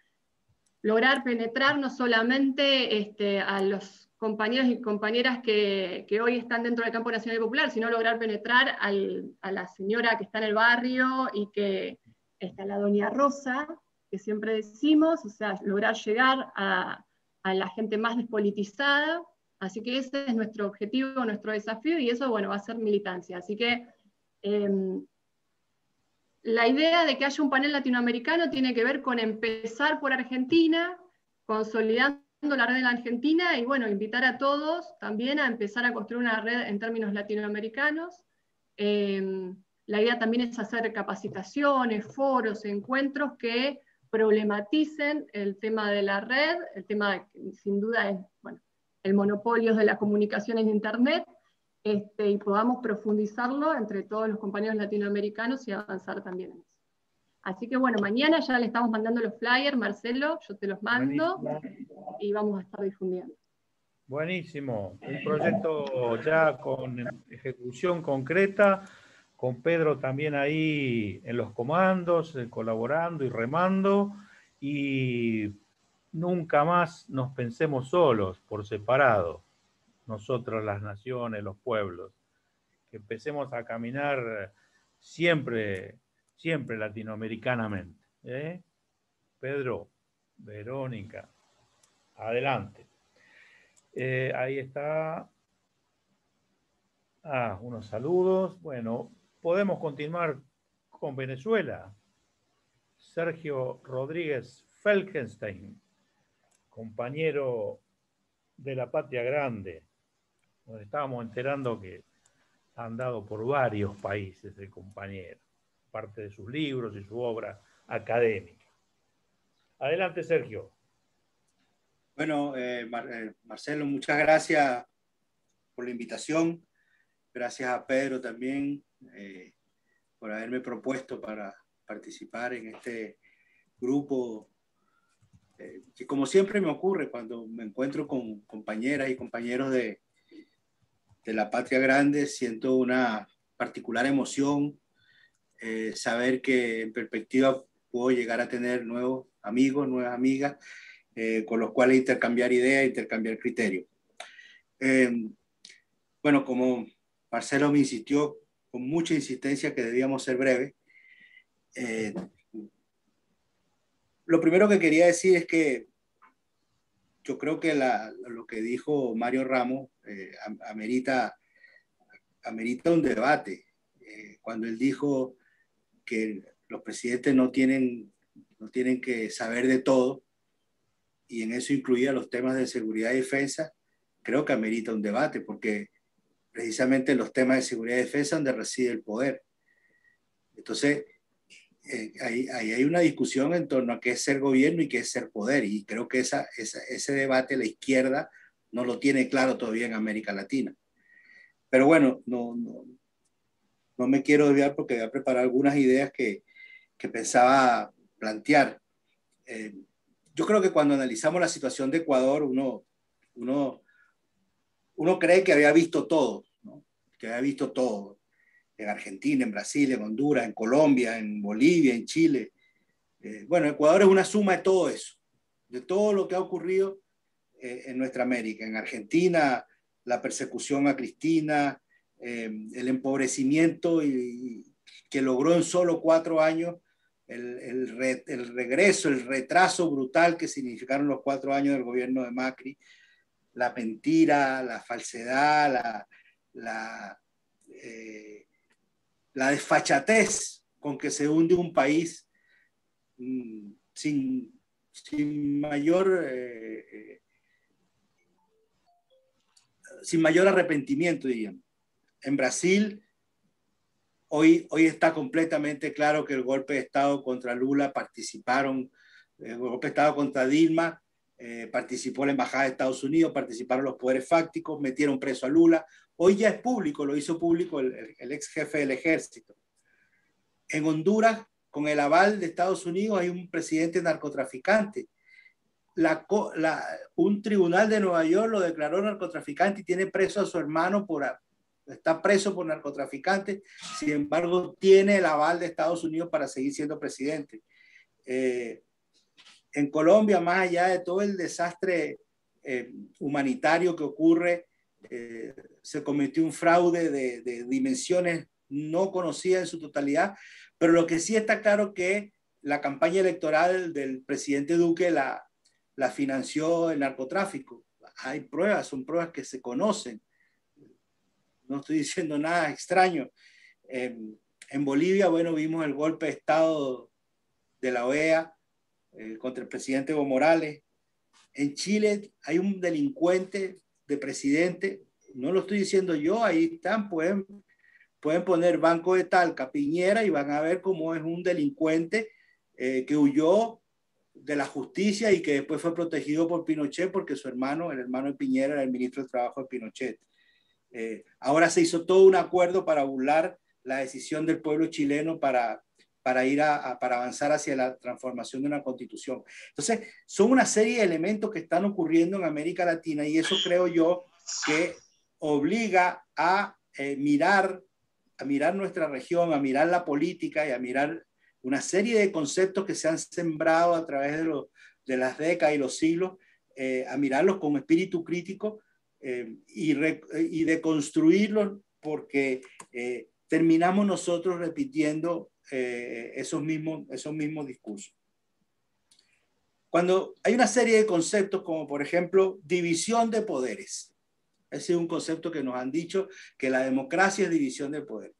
S8: lograr penetrar no solamente a los compañeros y compañeras que hoy están dentro del campo nacional y popular, sino lograr penetrar a la señora que está en el barrio y que está la doña Rosa, que siempre decimos, o sea, lograr llegar a la gente más despolitizada. Así que ese es nuestro objetivo, nuestro desafío, y eso, bueno, va a ser militancia. Así que la idea de que haya un panel latinoamericano tiene que ver con empezar por Argentina, consolidando la red en la Argentina, y bueno, invitar a todos también a empezar a construir una red en términos latinoamericanos. La idea también es hacer capacitaciones, foros, encuentros que problematicen el tema de la red, el tema sin duda es, bueno, el monopolio de las comunicaciones de Internet, y podamos profundizarlo entre todos los compañeros latinoamericanos y avanzar también en eso. Así que bueno, mañana ya le estamos mandando los flyers, Marcelo, yo te los mando. Buenísimo. Y vamos a estar difundiendo.
S5: Buenísimo, un proyecto ya con ejecución concreta, con Pedro también ahí en los comandos, colaborando y remando, y nunca más nos pensemos solos, por separado, nosotros, las naciones, los pueblos, que empecemos a caminar siempre latinoamericanamente. Pedro, Verónica, adelante. Ahí está. Unos saludos. Bueno, podemos continuar con Venezuela. Sergio Rodríguez Felgenstein, compañero de la Patria Grande. Nos estábamos enterando que ha andado por varios países el compañero, parte de sus libros y su obra académica. Adelante, Sergio.
S9: Bueno, Marcelo, muchas gracias por la invitación. Gracias a Pedro también por haberme propuesto para participar en este grupo que, como siempre me ocurre cuando me encuentro con compañeras y compañeros de la Patria Grande, siento una particular emoción, saber que en perspectiva puedo llegar a tener nuevos amigos, nuevas amigas, con los cuales intercambiar ideas, intercambiar criterios. Bueno, como Marcelo me insistió con mucha insistencia que debíamos ser breves, lo primero que quería decir es que yo creo que lo que dijo Mario Ramos amerita un debate. Cuando él dijo que los presidentes no tienen que saber de todo, y en eso incluía los temas de seguridad y defensa, creo que amerita un debate, porque precisamente en los temas de seguridad y defensa es donde reside el poder. Entonces, ahí hay una discusión en torno a qué es ser gobierno y qué es ser poder, y creo que ese debate la izquierda no lo tiene claro todavía en América Latina. Pero bueno, no me quiero desviar porque voy a preparar algunas ideas que pensaba plantear. Yo creo que cuando analizamos la situación de Ecuador, uno cree que había visto todo, ¿no? Que había visto todo. En Argentina, en Brasil, en Honduras, en Colombia, en Bolivia, en Chile. Bueno, Ecuador es una suma de todo eso, de todo lo que ha ocurrido en nuestra América. En Argentina, la persecución a Cristina, el empobrecimiento que logró en solo 4 años, el regreso, el retraso brutal que significaron los 4 años del gobierno de Macri, la mentira, la falsedad, la desfachatez con que se hunde un país sin mayor arrepentimiento, diríamos. En Brasil, hoy está completamente claro que el golpe de Estado contra Lula participaron, el golpe de Estado contra Dilma, participó la Embajada de Estados Unidos, participaron los poderes fácticos, metieron preso a Lula. Hoy ya es público, lo hizo público el ex jefe del ejército. En Honduras, con el aval de Estados Unidos, hay un presidente narcotraficante. Un tribunal de Nueva York lo declaró narcotraficante y tiene preso a su hermano está preso por narcotraficante. Sin embargo, tiene el aval de Estados Unidos para seguir siendo presidente. En Colombia, más allá de todo el desastre humanitario que ocurre, se cometió un fraude de dimensiones no conocidas en su totalidad, pero lo que sí está claro que la campaña electoral del presidente Duque la financió el narcotráfico. Hay pruebas, son pruebas que se conocen. No estoy diciendo nada extraño. En Bolivia, bueno, vimos el golpe de Estado de la OEA contra el presidente Evo Morales. En Chile hay un delincuente de presidente, no lo estoy diciendo yo, ahí están, pueden poner Banco de Talca, Piñera, y van a ver cómo es un delincuente que huyó de la justicia y que después fue protegido por Pinochet porque su hermano, el hermano de Piñera, era el ministro de Trabajo de Pinochet. Ahora se hizo todo un acuerdo para burlar la decisión del pueblo chileno para avanzar hacia la transformación de una constitución. Entonces, son una serie de elementos que están ocurriendo en América Latina y eso creo yo que obliga a mirar nuestra región, a mirar la política y a mirar una serie de conceptos que se han sembrado a través de las décadas y los siglos, a mirarlos con espíritu crítico y de construirlos, porque terminamos nosotros repitiendo esos mismos discursos. Cuando hay una serie de conceptos como por ejemplo división de poderes, ese es un concepto que nos han dicho que la democracia es división de poder.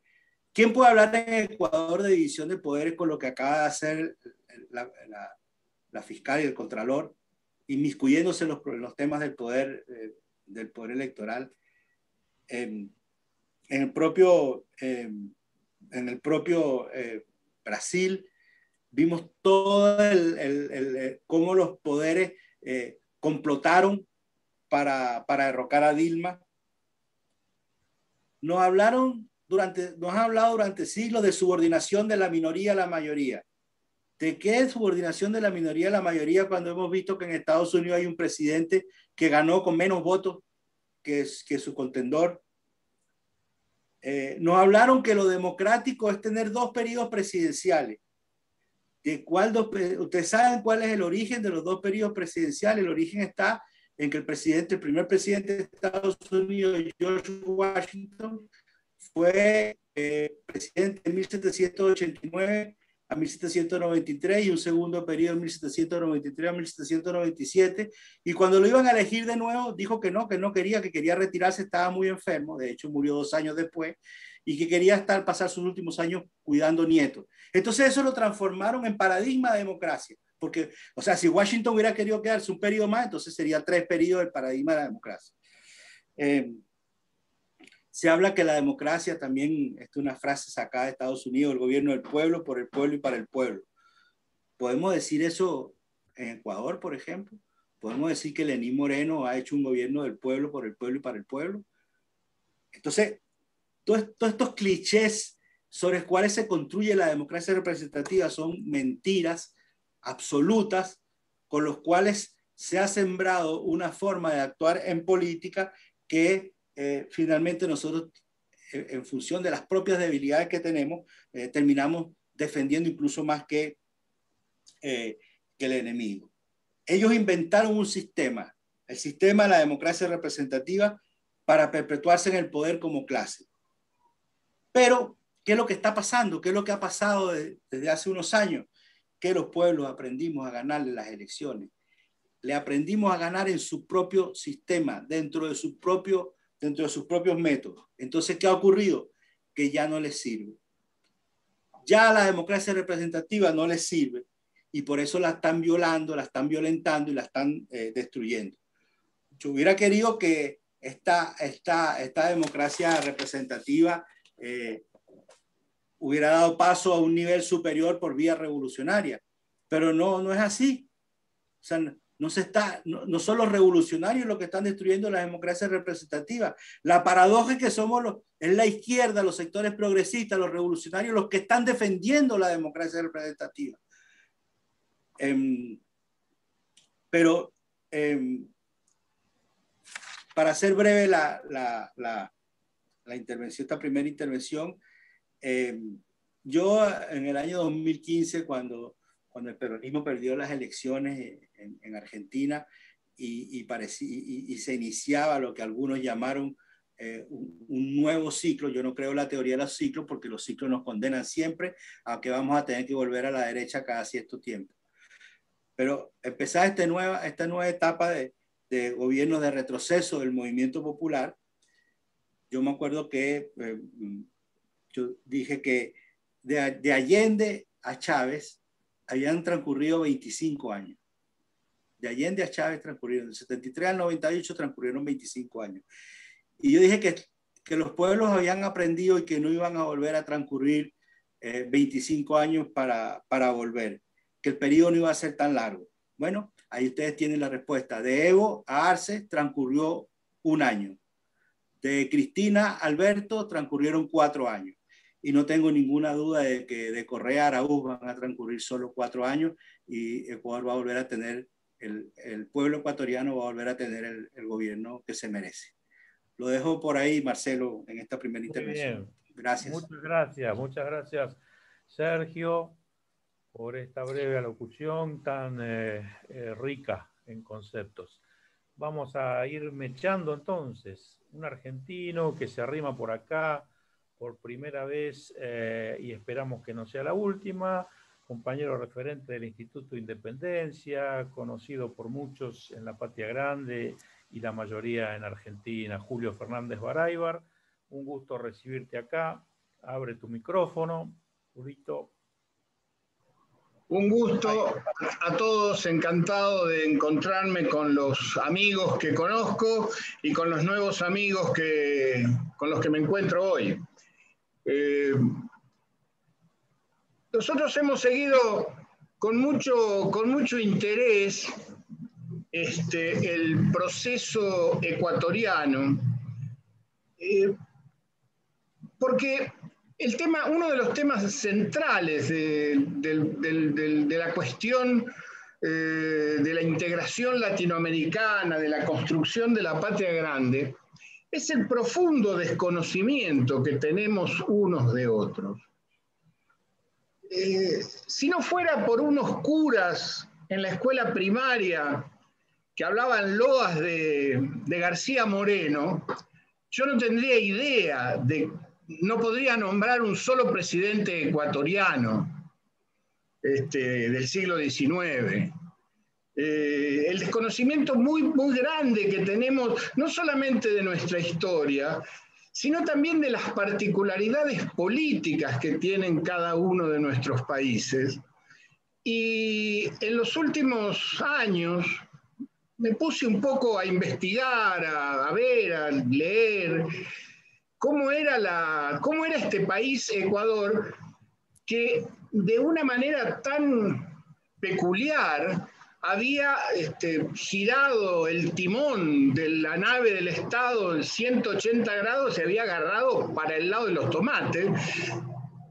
S9: ¿Quién puede hablar en Ecuador de división de poderes con lo que acaba de hacer la fiscal y el contralor, inmiscuyéndose en los temas del poder electoral? En el propio Brasil vimos todo cómo los poderes complotaron para derrocar a Dilma. Nos han hablado durante siglos de subordinación de la minoría a la mayoría. ¿De qué es subordinación de la minoría a la mayoría cuando hemos visto que en Estados Unidos hay un presidente que ganó con menos votos que su contendor? Nos hablaron que lo democrático es tener 2 periodos presidenciales. ¿Ustedes saben cuál es el origen de los 2 periodos presidenciales? El origen está en que el primer presidente de Estados Unidos, George Washington, fue presidente de 1789 a 1793 y un segundo periodo de 1793 a 1797, y cuando lo iban a elegir de nuevo dijo que no quería, que quería retirarse, estaba muy enfermo, de hecho murió 2 años después, y que quería pasar sus últimos años cuidando nietos. Entonces eso lo transformaron en paradigma de democracia, porque, o sea, si Washington hubiera querido quedarse un periodo más, entonces sería 3 periodos del paradigma de la democracia. Se habla que la democracia también, es una frase sacada de Estados Unidos, el gobierno del pueblo, por el pueblo y para el pueblo. ¿Podemos decir eso en Ecuador, por ejemplo? ¿Podemos decir que Lenín Moreno ha hecho un gobierno del pueblo, por el pueblo y para el pueblo? Entonces, todos estos clichés sobre los cuales se construye la democracia representativa son mentiras absolutas con los cuales se ha sembrado una forma de actuar en política que finalmente nosotros, en función de las propias debilidades que tenemos, terminamos defendiendo incluso más que el enemigo. Ellos inventaron un sistema, el sistema de la democracia representativa, para perpetuarse en el poder como clase. Pero, ¿qué es lo que está pasando? ¿Qué es lo que ha pasado desde hace unos años? Que los pueblos aprendimos a ganarle las elecciones. Le aprendimos a ganar en su propio sistema, dentro de sus propios métodos. Entonces, ¿qué ha ocurrido? Que ya no les sirve. Ya la democracia representativa no les sirve y por eso la están violando, la están violentando y la están destruyendo. Yo hubiera querido que esta democracia representativa hubiera dado paso a un nivel superior por vía revolucionaria, pero no es así. O sea, no son los revolucionarios los que están destruyendo la democracia representativa. La paradoja es que es la izquierda, los sectores progresistas, los revolucionarios, los que están defendiendo la democracia representativa. Pero para hacer breve la intervención, esta primera intervención, yo en el año 2015, cuando cuando el peronismo perdió las elecciones en Argentina y se iniciaba lo que algunos llamaron un nuevo ciclo. Yo no creo en la teoría de los ciclos, porque los ciclos nos condenan siempre a que vamos a tener que volver a la derecha cada cierto tiempo. Pero empezar esta nueva etapa de gobierno de retroceso del movimiento popular, yo me acuerdo que yo dije que de Allende a Chávez habían transcurrido 25 años. De Allende a Chávez transcurrieron, del 73 al 98 transcurrieron 25 años. Y yo dije que los pueblos habían aprendido y que no iban a volver a transcurrir 25 años para volver, que el periodo no iba a ser tan largo. Bueno, ahí ustedes tienen la respuesta. De Evo a Arce transcurrió 1 año. De Cristina a Alberto transcurrieron 4 años. Y no tengo ninguna duda de que de Correa a Araúz van a transcurrir solo 4 años y Ecuador va a volver a tener, el pueblo ecuatoriano va a volver a tener el gobierno que se merece. Lo dejo por ahí, Marcelo, en esta primera intervención.
S5: Bien.
S9: Gracias.
S5: Muchas gracias, Sergio, por esta breve alocución tan rica en conceptos. Vamos a ir mechando entonces. Un argentino que se arrima por acá por primera vez y esperamos que no sea la última, compañero referente del Instituto de Independencia, conocido por muchos en la Patria Grande y la mayoría en Argentina, Julio Fernández Baráibar. Un gusto recibirte acá. Abre tu micrófono, Julito.
S10: Un gusto a todos, encantado de encontrarme con los amigos que conozco y con los nuevos amigos con los que me encuentro hoy. Nosotros hemos seguido con mucho interés el proceso ecuatoriano, porque uno de los temas centrales de la cuestión de la integración latinoamericana, de la construcción de la patria grande, es el profundo desconocimiento que tenemos unos de otros. Si no fuera por unos curas en la escuela primaria que hablaban loas de García Moreno, yo no tendría idea no podría nombrar un solo presidente ecuatoriano del siglo XIX. El desconocimiento muy grande que tenemos, no solamente de nuestra historia, sino también de las particularidades políticas que tienen cada uno de nuestros países. Y en los últimos años me puse un poco a investigar, a ver, a leer cómo era este país, Ecuador, que de una manera tan peculiar había girado el timón de la nave del Estado en 180 grados, se había agarrado para el lado de los tomates,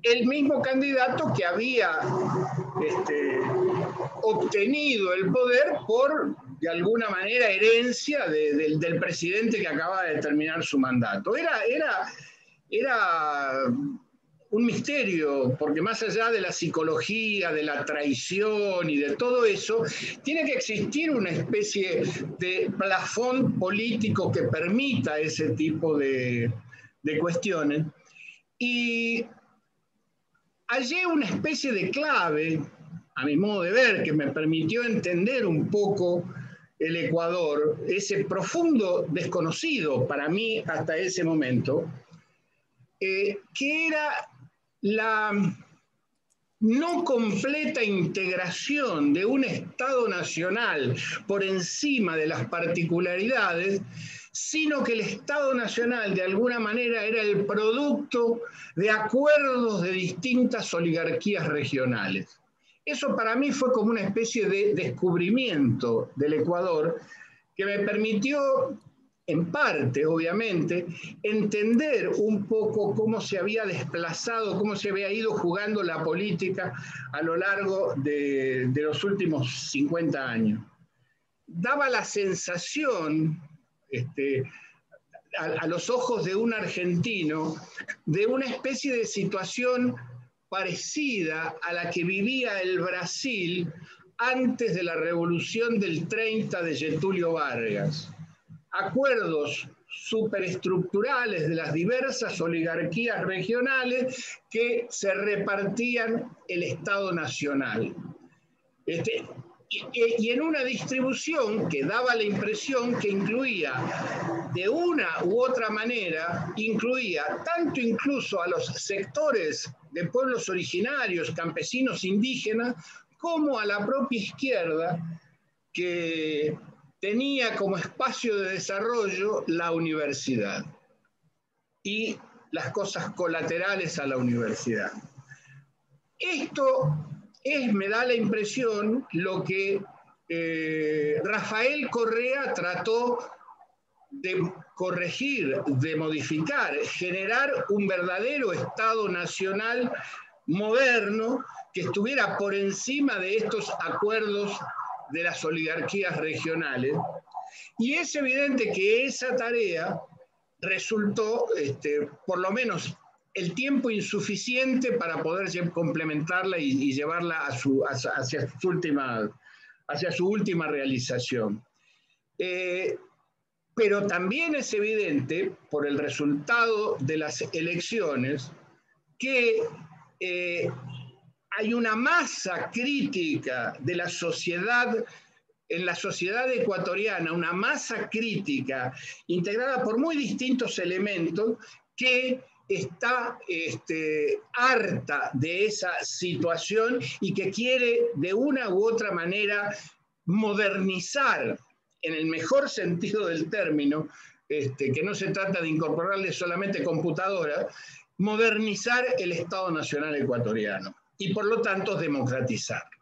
S10: el mismo candidato que había obtenido el poder por, de alguna manera, herencia del presidente que acaba de terminar su mandato. Era un misterio, porque más allá de la psicología, de la traición y de todo eso, tiene que existir una especie de plafón político que permita ese tipo de cuestiones. Y hallé una especie de clave, a mi modo de ver, que me permitió entender un poco el Ecuador, ese profundo desconocido para mí hasta ese momento, que era la no completa integración de un Estado nacional por encima de las particularidades, sino que el Estado nacional de alguna manera era el producto de acuerdos de distintas oligarquías regionales. Eso para mí fue como una especie de descubrimiento del Ecuador que me permitió, en parte, obviamente, entender un poco cómo se había desplazado, cómo se había ido jugando la política a lo largo de los últimos 50 años. Daba la sensación, a los ojos de un argentino, de una especie de situación parecida a la que vivía el Brasil antes de la revolución del 30 de Getúlio Vargas. Acuerdos superestructurales de las diversas oligarquías regionales que se repartían el Estado Nacional. Y en una distribución que daba la impresión que incluía, de una u otra manera, incluía tanto incluso a los sectores de pueblos originarios, campesinos, indígenas, como a la propia izquierda, que tenía como espacio de desarrollo la universidad y las cosas colaterales a la universidad. Esto es, me da la impresión, lo que Rafael Correa trató de corregir, de modificar, generar un verdadero Estado nacional moderno que estuviera por encima de estos acuerdos de las oligarquías regionales. Y es evidente que esa tarea resultó, por lo menos, el tiempo insuficiente para poder complementarla y llevarla hacia su última realización. Pero también es evidente, por el resultado de las elecciones, que hay una masa crítica de la sociedad, en la sociedad ecuatoriana, una masa crítica integrada por muy distintos elementos que está harta de esa situación y que quiere de una u otra manera modernizar, en el mejor sentido del término, que no se trata de incorporarle solamente computadoras, modernizar el Estado Nacional ecuatoriano y por lo tanto democratizarlo.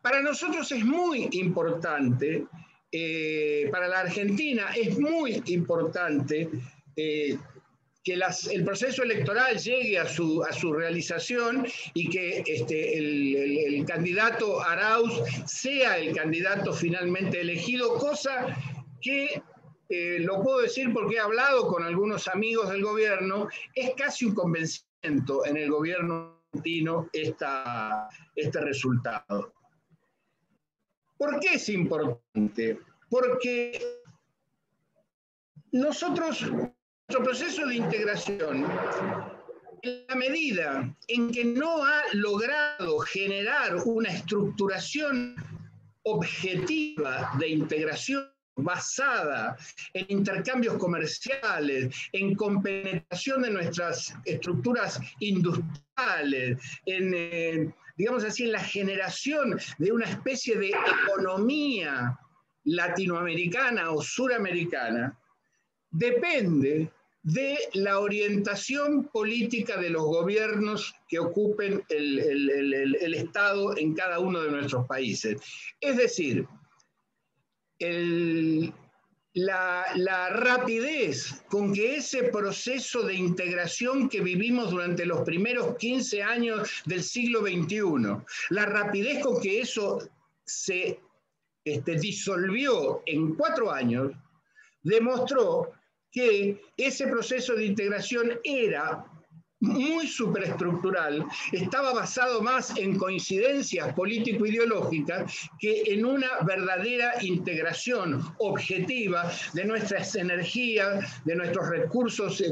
S10: Para nosotros es muy importante, para la Argentina es muy importante que el proceso electoral llegue a su realización y que el candidato Arauz sea el candidato finalmente elegido, cosa que, lo puedo decir porque he hablado con algunos amigos del gobierno, es casi un convencimiento en el gobierno argentino este resultado. ¿Por qué es importante? Porque nuestro proceso de integración, en la medida en que no ha logrado generar una estructuración objetiva de integración basada en intercambios comerciales, en compenetración de nuestras estructuras industriales, digamos así, en la generación de una especie de economía latinoamericana o suramericana, depende de la orientación política de los gobiernos que ocupen el Estado en cada uno de nuestros países. Es decir, la rapidez con que ese proceso de integración que vivimos durante los primeros 15 años del siglo XXI, la rapidez con que eso se disolvió en 4 años, demostró que ese proceso de integración era muy superestructural, estaba basado más en coincidencias político-ideológicas que en una verdadera integración objetiva de nuestras energías, de nuestros recursos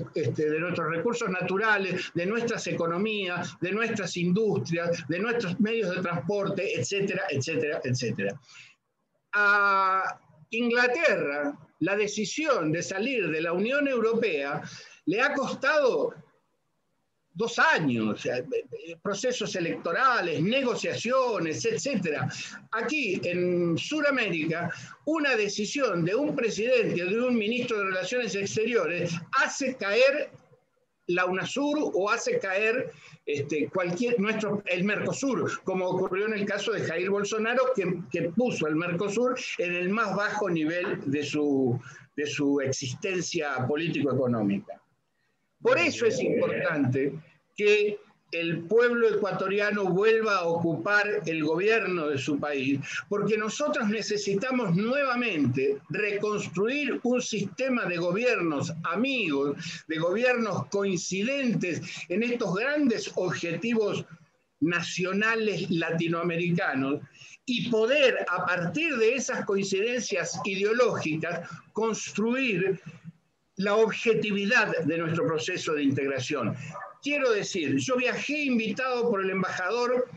S10: naturales, de nuestras economías, de nuestras industrias, de nuestros medios de transporte, etcétera, etcétera, etcétera. A Inglaterra, la decisión de salir de la Unión Europea le ha costado 2 años, procesos electorales, negociaciones, etc. Aquí, en Sudamérica, una decisión de un presidente o de un ministro de Relaciones Exteriores hace caer la UNASUR o hace caer el Mercosur, como ocurrió en el caso de Jair Bolsonaro, que puso al Mercosur en el más bajo nivel de su existencia político-económica. Por eso es importante que el pueblo ecuatoriano vuelva a ocupar el gobierno de su país, porque nosotros necesitamos nuevamente reconstruir un sistema de gobiernos amigos, de gobiernos coincidentes en estos grandes objetivos nacionales latinoamericanos y poder, a partir de esas coincidencias ideológicas, construir la objetividad de nuestro proceso de integración. Quiero decir, yo viajé invitado por el embajador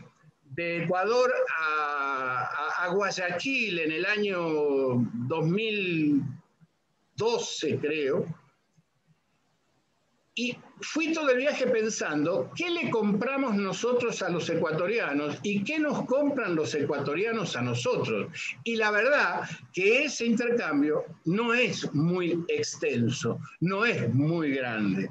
S10: de Ecuador a Guayaquil en el año 2012, creo, y fui todo el viaje pensando, ¿qué le compramos nosotros a los ecuatorianos y qué nos compran los ecuatorianos a nosotros? Y la verdad que ese intercambio no es muy extenso, no es muy grande.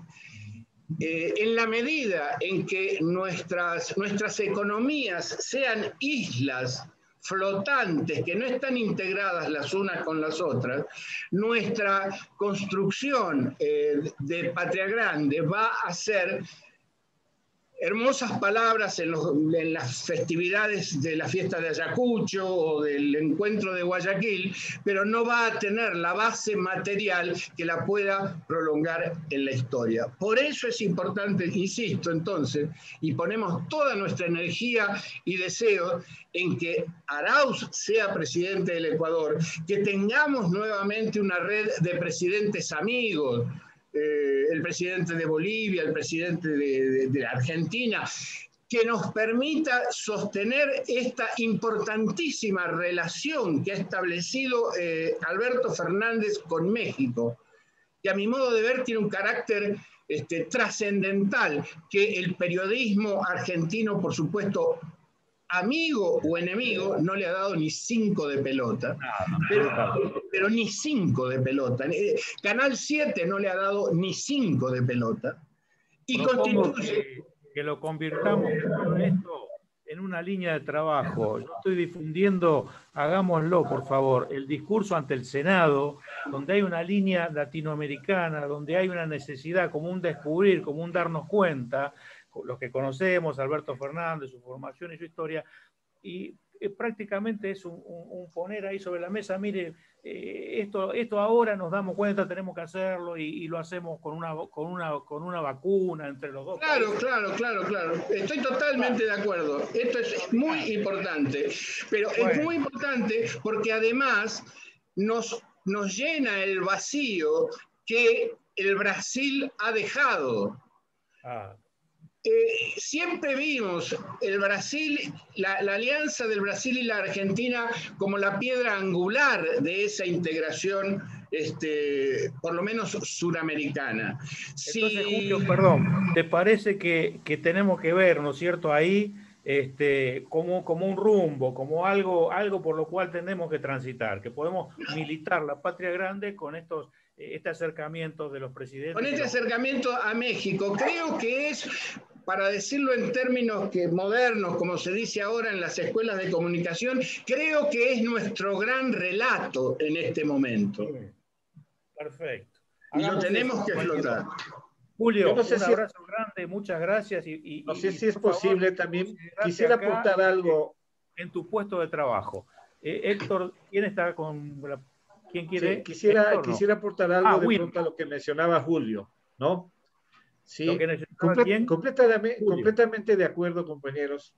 S10: En la medida en que nuestras economías sean islas flotantes, que no están integradas las unas con las otras, nuestra construcción de Patria Grande va a ser hermosas palabras en las festividades de la fiesta de Ayacucho o del encuentro de Guayaquil, pero no va a tener la base material que la pueda prolongar en la historia. Por eso es importante, insisto entonces, y ponemos toda nuestra energía y deseo en que Arauz sea presidente del Ecuador, que tengamos nuevamente una red de presidentes amigos, el presidente de Bolivia, el presidente de Argentina, que nos permita sostener esta importantísima relación que ha establecido Alberto Fernández con México, que a mi modo de ver tiene un carácter trascendental, que el periodismo argentino, por supuesto, amigo o enemigo, no le ha dado ni 5 de pelota, pero ni 5 de pelota. Canal 7 no le ha dado ni 5 de pelota. Y constituye...
S5: que lo convirtamos esto en una línea de trabajo. Yo estoy difundiendo, hagámoslo por favor, el discurso ante el Senado, donde hay una línea latinoamericana, donde hay una necesidad, como un descubrir, como un darnos cuenta, los que conocemos, Alberto Fernández, su formación y su historia, y prácticamente es un poner ahí sobre la mesa, mire, esto ahora nos damos cuenta, tenemos que hacerlo y lo hacemos con una vacuna entre los dos.
S10: Claro. Estoy totalmente de acuerdo. Esto es muy importante, pero es muy importante porque además nos llena el vacío que el Brasil ha dejado. Siempre vimos el Brasil, la alianza del Brasil y la Argentina como la piedra angular de esa integración, por lo menos suramericana.
S5: Entonces, Julio, perdón, ¿te parece que tenemos que ver, ¿no es cierto?, ahí como un rumbo, como algo por lo cual tenemos que transitar, que podemos militar la Patria Grande con este acercamiento de los presidentes?
S10: Con este acercamiento a México, creo que es, para decirlo en términos modernos, como se dice ahora en las escuelas de comunicación, creo que es nuestro gran relato en este momento.
S5: Perfecto.
S10: Y lo tenemos que explotar.
S5: Julio, no sé un abrazo grande, muchas gracias.
S3: No sé si es posible favor, también, quisiera aportar algo.
S5: En tu puesto de trabajo. Héctor, ¿quién está con la... ¿Quién quiere?
S3: Sí, quisiera aportar algo de pronto a lo que mencionaba Julio, ¿no? Sí, completamente de acuerdo, compañeros,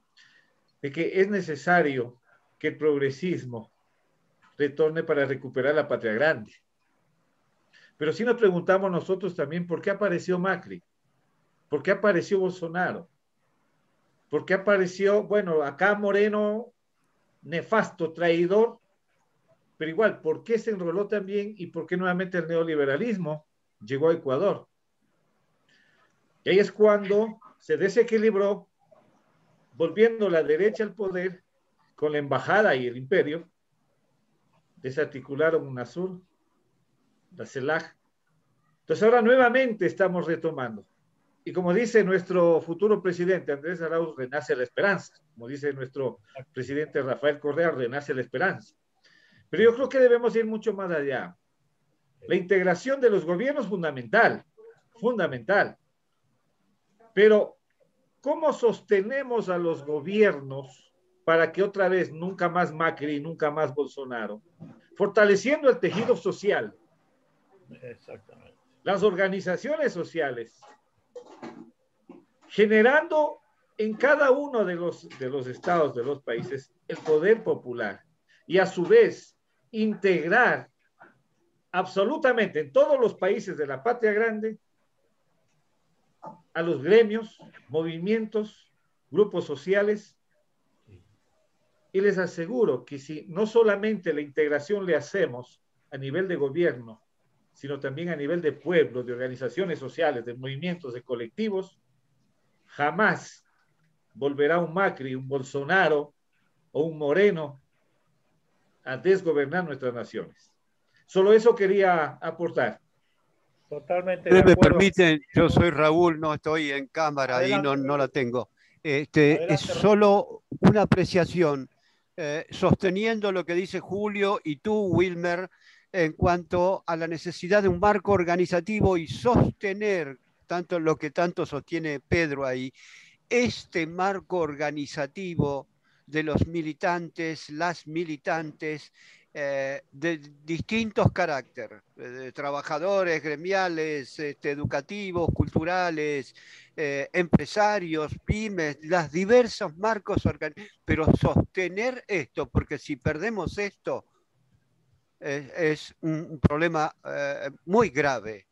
S3: de que es necesario que el progresismo retorne para recuperar la Patria Grande. Pero si nos preguntamos nosotros también, ¿por qué apareció Macri? ¿Por qué apareció Bolsonaro? ¿Por qué apareció, bueno, acá Moreno, nefasto, traidor? Pero igual, ¿por qué se enroló también y por qué nuevamente el neoliberalismo llegó a Ecuador? Y ahí es cuando se desequilibró, volviendo la derecha al poder, con la embajada y el imperio, desarticularon UNASUR, la CELAC. Entonces ahora nuevamente estamos retomando. Y como dice nuestro futuro presidente Andrés Arauz, renace la esperanza. Como dice nuestro presidente Rafael Correa, renace la esperanza. Pero yo creo que debemos ir mucho más allá. La integración de los gobiernos fundamental. Pero ¿cómo sostenemos a los gobiernos para que otra vez nunca más Macri, nunca más Bolsonaro? Fortaleciendo el tejido social.
S5: Exactamente.
S3: Las organizaciones sociales, generando en cada uno de los estados, de los países, el poder popular y a su vez integrar absolutamente en todos los países de la patria grande a los gremios, movimientos, grupos sociales, y les aseguro que si no solamente la integración le hacemos a nivel de gobierno, sino también a nivel de pueblo, de organizaciones sociales, de movimientos, de colectivos, jamás volverá un Macri, un Bolsonaro o un Moreno a desgobernar nuestras naciones. Solo eso quería aportar.
S5: Totalmente de
S4: Ustedes me
S5: acuerdo.
S4: permiten, yo soy Raúl, no estoy en cámara y
S5: Adelante,
S4: no la tengo. Es
S5: adelante,
S4: solo una apreciación, sosteniendo lo que dice Julio y tú, Wilmer, en cuanto a la necesidad de un marco organizativo y sostener tanto lo que tanto sostiene Pedro ahí, este marco organizativo de los militantes, las militantes, de distintos caracteres, de trabajadores, gremiales, educativos, culturales, empresarios, pymes, los diversos marcos pero sostener esto, porque si perdemos esto, es un problema muy grave.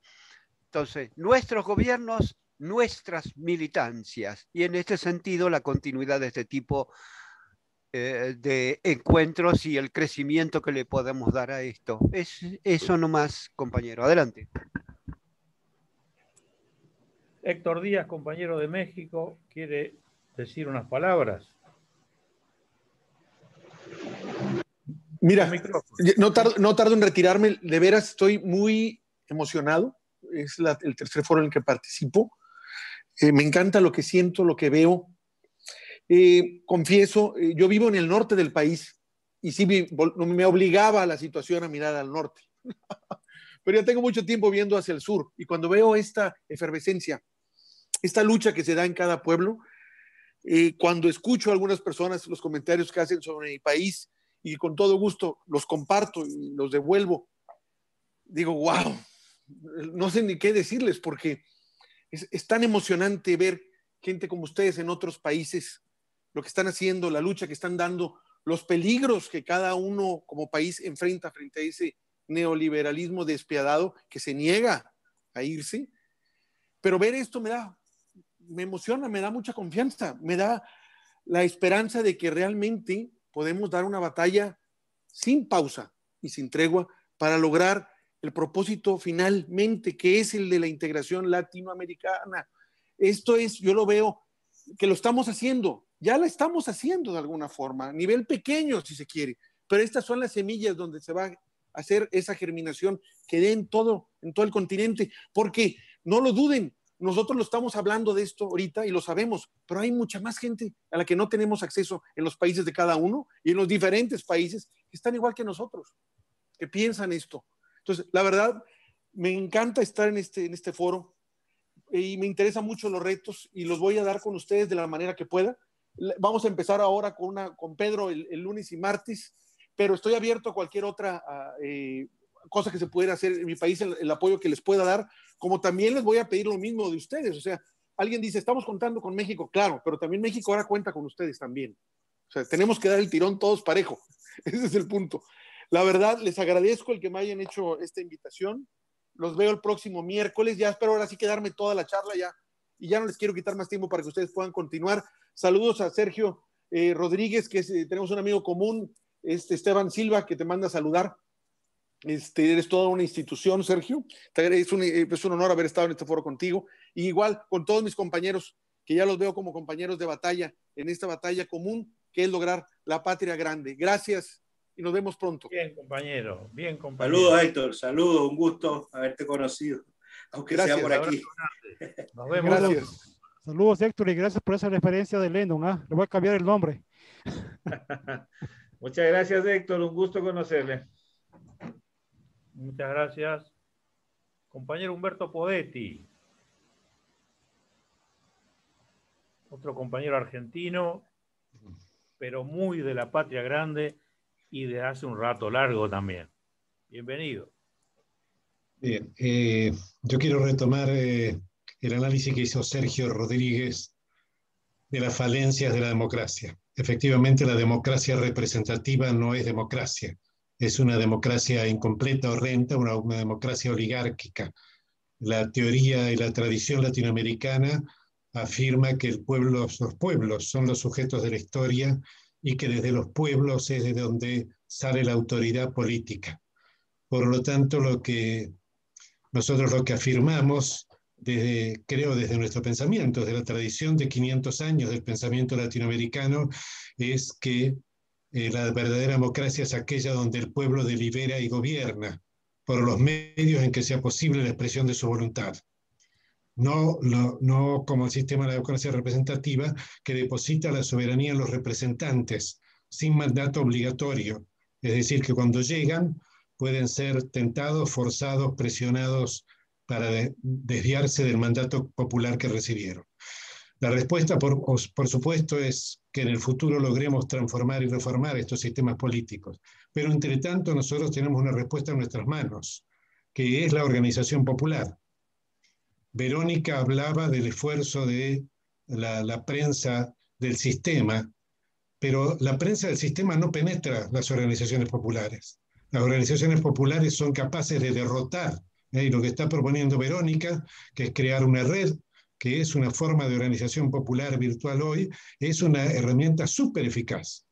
S4: Entonces, nuestros gobiernos, nuestras militancias, y en este sentido la continuidad de este tipo de encuentros y el crecimiento que le podemos dar a esto. Es eso nomás, compañero. Adelante.
S5: Héctor Díaz, compañero de México, quiere decir unas palabras.
S2: Mira, no tardo en retirarme. De veras, estoy muy emocionado. Es el tercer foro en el que participo. Me encanta lo que siento, lo que veo. Confieso, yo vivo en el norte del país y sí me obligaba a la situación a mirar al norte. Pero ya tengo mucho tiempo viendo hacia el sur y cuando veo esta efervescencia, esta lucha que se da en cada pueblo, cuando escucho a algunas personas los comentarios que hacen sobre mi país y con todo gusto los comparto y los devuelvo, digo, wow, no sé ni qué decirles porque es tan emocionante ver gente como ustedes en otros países, lo que están haciendo, la lucha que están dando, los peligros que cada uno como país enfrenta frente a ese neoliberalismo despiadado que se niega a irse. Pero ver esto me emociona, me da mucha confianza, me da la esperanza de que realmente podemos dar una batalla sin pausa y sin tregua para lograr el propósito finalmente, que es el de la integración latinoamericana. Esto es, yo lo veo, que lo estamos haciendo, ya la estamos haciendo de alguna forma, a nivel pequeño si se quiere, pero estas son las semillas donde se va a hacer esa germinación que dé en todo el continente, porque no lo duden, nosotros lo estamos hablando de esto ahorita y lo sabemos, pero hay mucha más gente a la que no tenemos acceso en los países de cada uno y en los diferentes países que están igual que nosotros, que piensan esto. Entonces, la verdad, me encanta estar en este foro y me interesan mucho los retos y los voy a dar con ustedes de la manera que pueda. Vamos a empezar ahora con Pedro el lunes y martes, pero estoy abierto a cualquier otra cosa que se pudiera hacer en mi país, el apoyo que les pueda dar, como también les voy a pedir lo mismo de ustedes. O sea, alguien dice, estamos contando con México, claro, pero también México ahora cuenta con ustedes también. O sea, tenemos que dar el tirón todos parejo. Ese es el punto. La verdad, les agradezco el que me hayan hecho esta invitación. Los veo el próximo miércoles. Ya espero ahora sí quedarme toda la charla ya. Y ya no les quiero quitar más tiempo para que ustedes puedan continuar. Saludos a Sergio Rodríguez, que tenemos un amigo común, Esteban Silva, que te manda a saludar. Eres toda una institución, Sergio. Es un honor haber estado en este foro contigo. Y igual con todos mis compañeros, que ya los veo como compañeros de batalla, en esta batalla común, que es lograr la patria grande. Gracias y nos vemos pronto.
S5: Bien, compañero. Bien, compañero.
S9: Saludos, Héctor. Saludos. Un gusto haberte conocido, aunque
S2: gracias,
S9: sea por aquí.
S5: Nos vemos.
S2: Gracias.
S7: Saludos, Héctor, y gracias por esa referencia de Lennon. Le voy a cambiar el nombre.
S3: Muchas gracias, Héctor. Un gusto conocerle.
S5: Muchas gracias. Compañero Humberto Podetti. otro compañero argentino, pero muy de la patria grande y de hace un rato largo también. Bienvenido.
S11: Bien, yo quiero retomar el análisis que hizo Sergio Rodríguez de las falencias de la democracia. Efectivamente, la democracia representativa no es democracia, es una democracia incompleta o renta, una democracia oligárquica. La teoría y la tradición latinoamericana afirma que los pueblos son los sujetos de la historia y que desde los pueblos es de donde sale la autoridad política. Por lo tanto, nosotros lo que afirmamos, desde nuestro pensamiento, desde la tradición de 500 años del pensamiento latinoamericano, es que la verdadera democracia es aquella donde el pueblo delibera y gobierna por los medios en que sea posible la expresión de su voluntad. No como el sistema de la democracia representativa, que deposita la soberanía en los representantes, sin mandato obligatorio. Es decir, que cuando llegan pueden ser tentados, forzados, presionados para desviarse del mandato popular que recibieron. La respuesta, por supuesto, es que en el futuro logremos transformar y reformar estos sistemas políticos. Pero, entre tanto, nosotros tenemos una respuesta en nuestras manos, que es la organización popular. Verónica hablaba del esfuerzo de la prensa del sistema, pero la prensa del sistema no penetra las organizaciones populares. Las organizaciones populares son capaces de derrotar, y lo que está proponiendo Verónica, que es crear una red, que es una forma de organización popular virtual hoy, es una herramienta súper eficaz.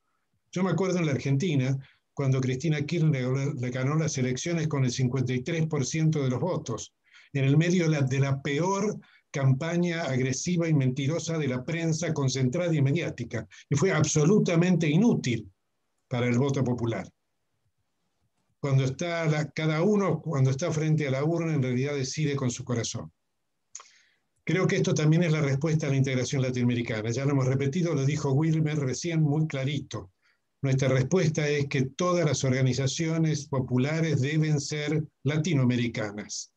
S11: Yo me acuerdo en la Argentina, cuando Cristina Kirchner le ganó las elecciones con el 53% de los votos, en el medio de la peor campaña agresiva y mentirosa de la prensa concentrada y mediática, y fue absolutamente inútil para el voto popular. Cuando cada uno, cuando está frente a la urna, en realidad decide con su corazón. Creo que esto también es la respuesta a la integración latinoamericana. Ya lo hemos repetido, lo dijo Wilmer recién muy clarito. Nuestra respuesta es que todas las organizaciones populares deben ser latinoamericanas.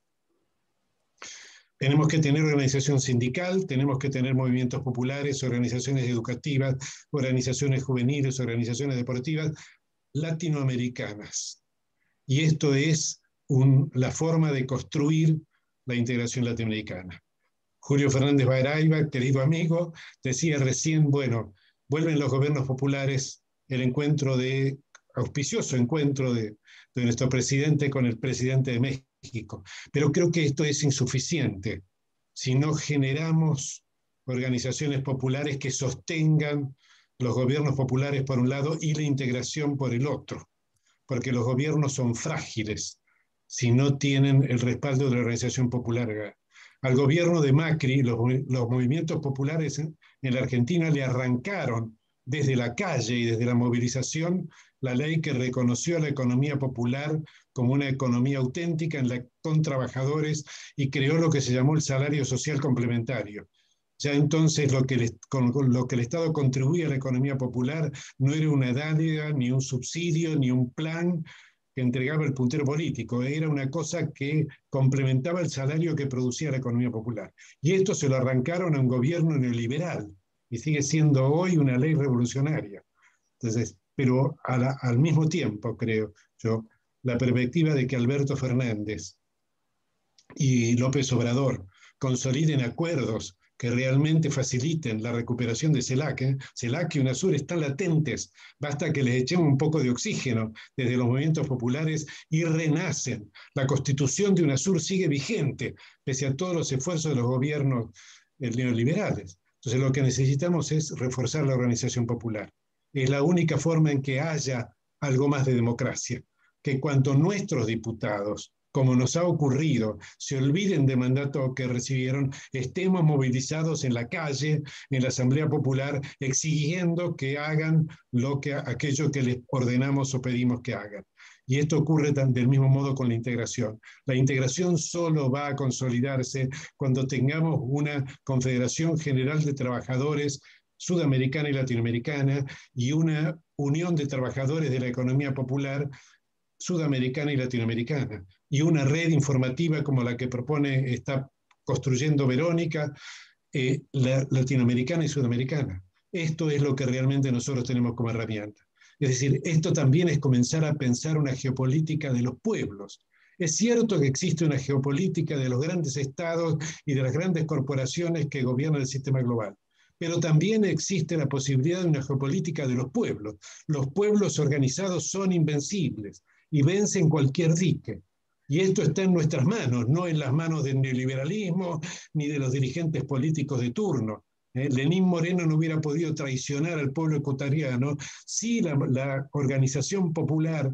S11: Tenemos que tener organización sindical, tenemos que tener movimientos populares, organizaciones educativas, organizaciones juveniles, organizaciones deportivas, latinoamericanas. Y esto es la forma de construir la integración latinoamericana. Julio Fernández Barayba, querido amigo, decía recién, bueno, vuelven los gobiernos populares, el auspicioso encuentro de nuestro presidente con el presidente de México. Pero creo que esto es insuficiente si no generamos organizaciones populares que sostengan los gobiernos populares por un lado y la integración por el otro, porque los gobiernos son frágiles si no tienen el respaldo de la organización popular. Al gobierno de Macri, los movimientos populares en la Argentina le arrancaron desde la calle y desde la movilización la ley que reconoció a la economía popular como una economía auténtica con trabajadores y creó lo que se llamó el salario social complementario. Ya entonces lo que el Estado contribuía a la economía popular no era una dádiva, ni un subsidio, ni un plan que entregaba el puntero político, era una cosa que complementaba el salario que producía la economía popular. Y esto se lo arrancaron a un gobierno neoliberal, y sigue siendo hoy una ley revolucionaria. Entonces, pero al mismo tiempo, creo yo, la perspectiva de que Alberto Fernández y López Obrador consoliden acuerdos que realmente faciliten la recuperación de CELAC. CELAC y UNASUR están latentes, basta que les echemos un poco de oxígeno desde los movimientos populares y renacen. La constitución de UNASUR sigue vigente, pese a todos los esfuerzos de los gobiernos neoliberales. Entonces lo que necesitamos es reforzar la organización popular. Es la única forma en que haya algo más de democracia, que cuando nuestros diputados, como nos ha ocurrido, se olviden del mandato que recibieron, estemos movilizados en la calle, en la Asamblea Popular, exigiendo que hagan aquello que les ordenamos o pedimos que hagan. Y esto ocurre del mismo modo con la integración. La integración solo va a consolidarse cuando tengamos una Confederación General de Trabajadores sudamericana y latinoamericana y una unión de trabajadores de la economía popular sudamericana y latinoamericana, y una red informativa como la que está construyendo Verónica, latinoamericana y sudamericana. Esto es lo que realmente nosotros tenemos como herramienta. Es decir, esto también es comenzar a pensar una geopolítica de los pueblos. Es cierto que existe una geopolítica de los grandes estados y de las grandes corporaciones que gobiernan el sistema global, pero también existe la posibilidad de una geopolítica de los pueblos. Los pueblos organizados son invencibles y vencen cualquier dique. Y esto está en nuestras manos, no en las manos del neoliberalismo ni de los dirigentes políticos de turno. Lenín Moreno no hubiera podido traicionar al pueblo ecuatoriano si la organización popular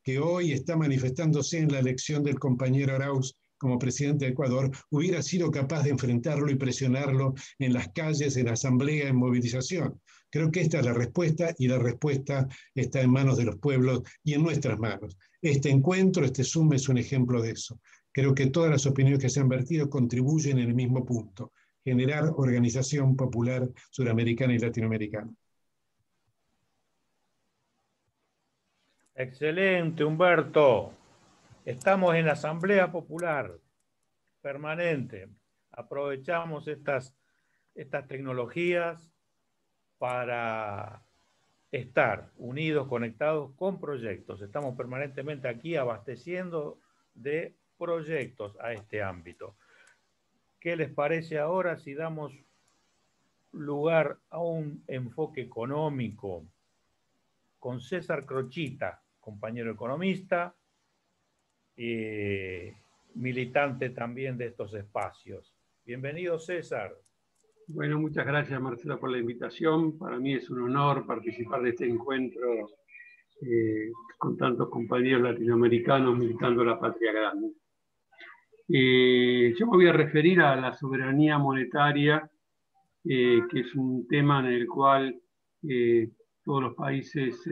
S11: que hoy está manifestándose en la elección del compañero Arauz como presidente de Ecuador hubiera sido capaz de enfrentarlo y presionarlo en las calles, en la asamblea, en movilización. Creo que esta es la respuesta, y la respuesta está en manos de los pueblos y en nuestras manos. Este encuentro, este Zoom es un ejemplo de eso. Creo que todas las opiniones que se han vertido contribuyen en el mismo punto: generar organización popular suramericana y latinoamericana.
S5: Excelente, Humberto. Estamos en la Asamblea Popular permanente. Aprovechamos estas tecnologías para estar unidos, conectados con proyectos. Estamos permanentemente aquí abasteciendo de proyectos a este ámbito. ¿Qué les parece ahora si damos lugar a un enfoque económico con César Crochita, compañero economista, militante también de estos espacios? Bienvenido, César.
S12: Bueno, muchas gracias, Marcelo, por la invitación. Para mí es un honor participar de este encuentro con tantos compañeros latinoamericanos militando la patria grande. Yo me voy a referir a la soberanía monetaria, que es un tema en el cual todos los países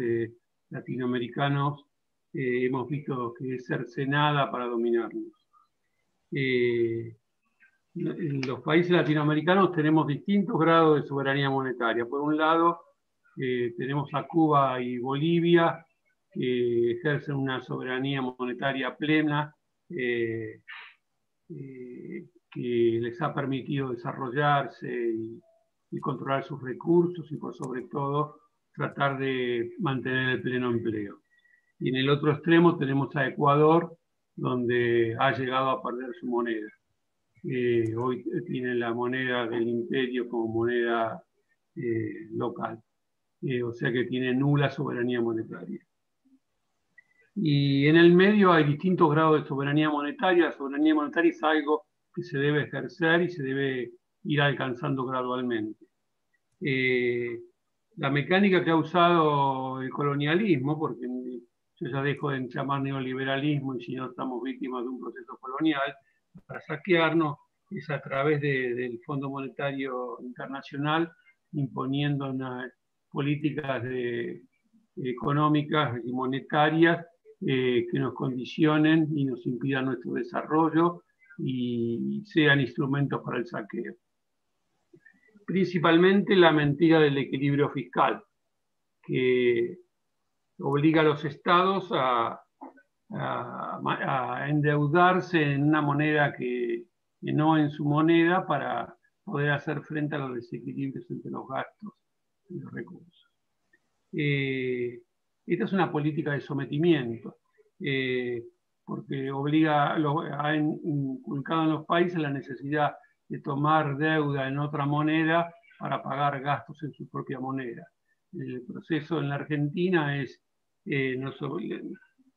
S12: latinoamericanos hemos visto que es cercenada para dominarnos. En los países latinoamericanos tenemos distintos grados de soberanía monetaria. Por un lado, tenemos a Cuba y Bolivia, que ejercen una soberanía monetaria plena, que les ha permitido desarrollarse y controlar sus recursos, y por sobre todo tratar de mantener el pleno empleo. Y en el otro extremo tenemos a Ecuador, donde ha llegado a perder su moneda. Hoy tiene la moneda del imperio como moneda local, o sea que tiene nula soberanía monetaria. Y en el medio hay distintos grados de soberanía monetaria. La soberanía monetaria es algo que se debe ejercer y se debe ir alcanzando gradualmente. La mecánica que ha usado el colonialismo, porque yo ya dejo de llamar neoliberalismo y si no estamos víctimas de un proceso colonial, para saquearnos, es a través del Fondo Monetario Internacional, imponiendo políticas económicas y monetarias que nos condicionen y nos impidan nuestro desarrollo y sean instrumentos para el saqueo. Principalmente la mentira del equilibrio fiscal, que obliga a los estados a endeudarse en una moneda que no en su moneda, para poder hacer frente a los desequilibrios entre los gastos y los recursos. Esta es una política de sometimiento, porque ha inculcado en los países la necesidad de tomar deuda en otra moneda para pagar gastos en su propia moneda. El proceso en la Argentina es,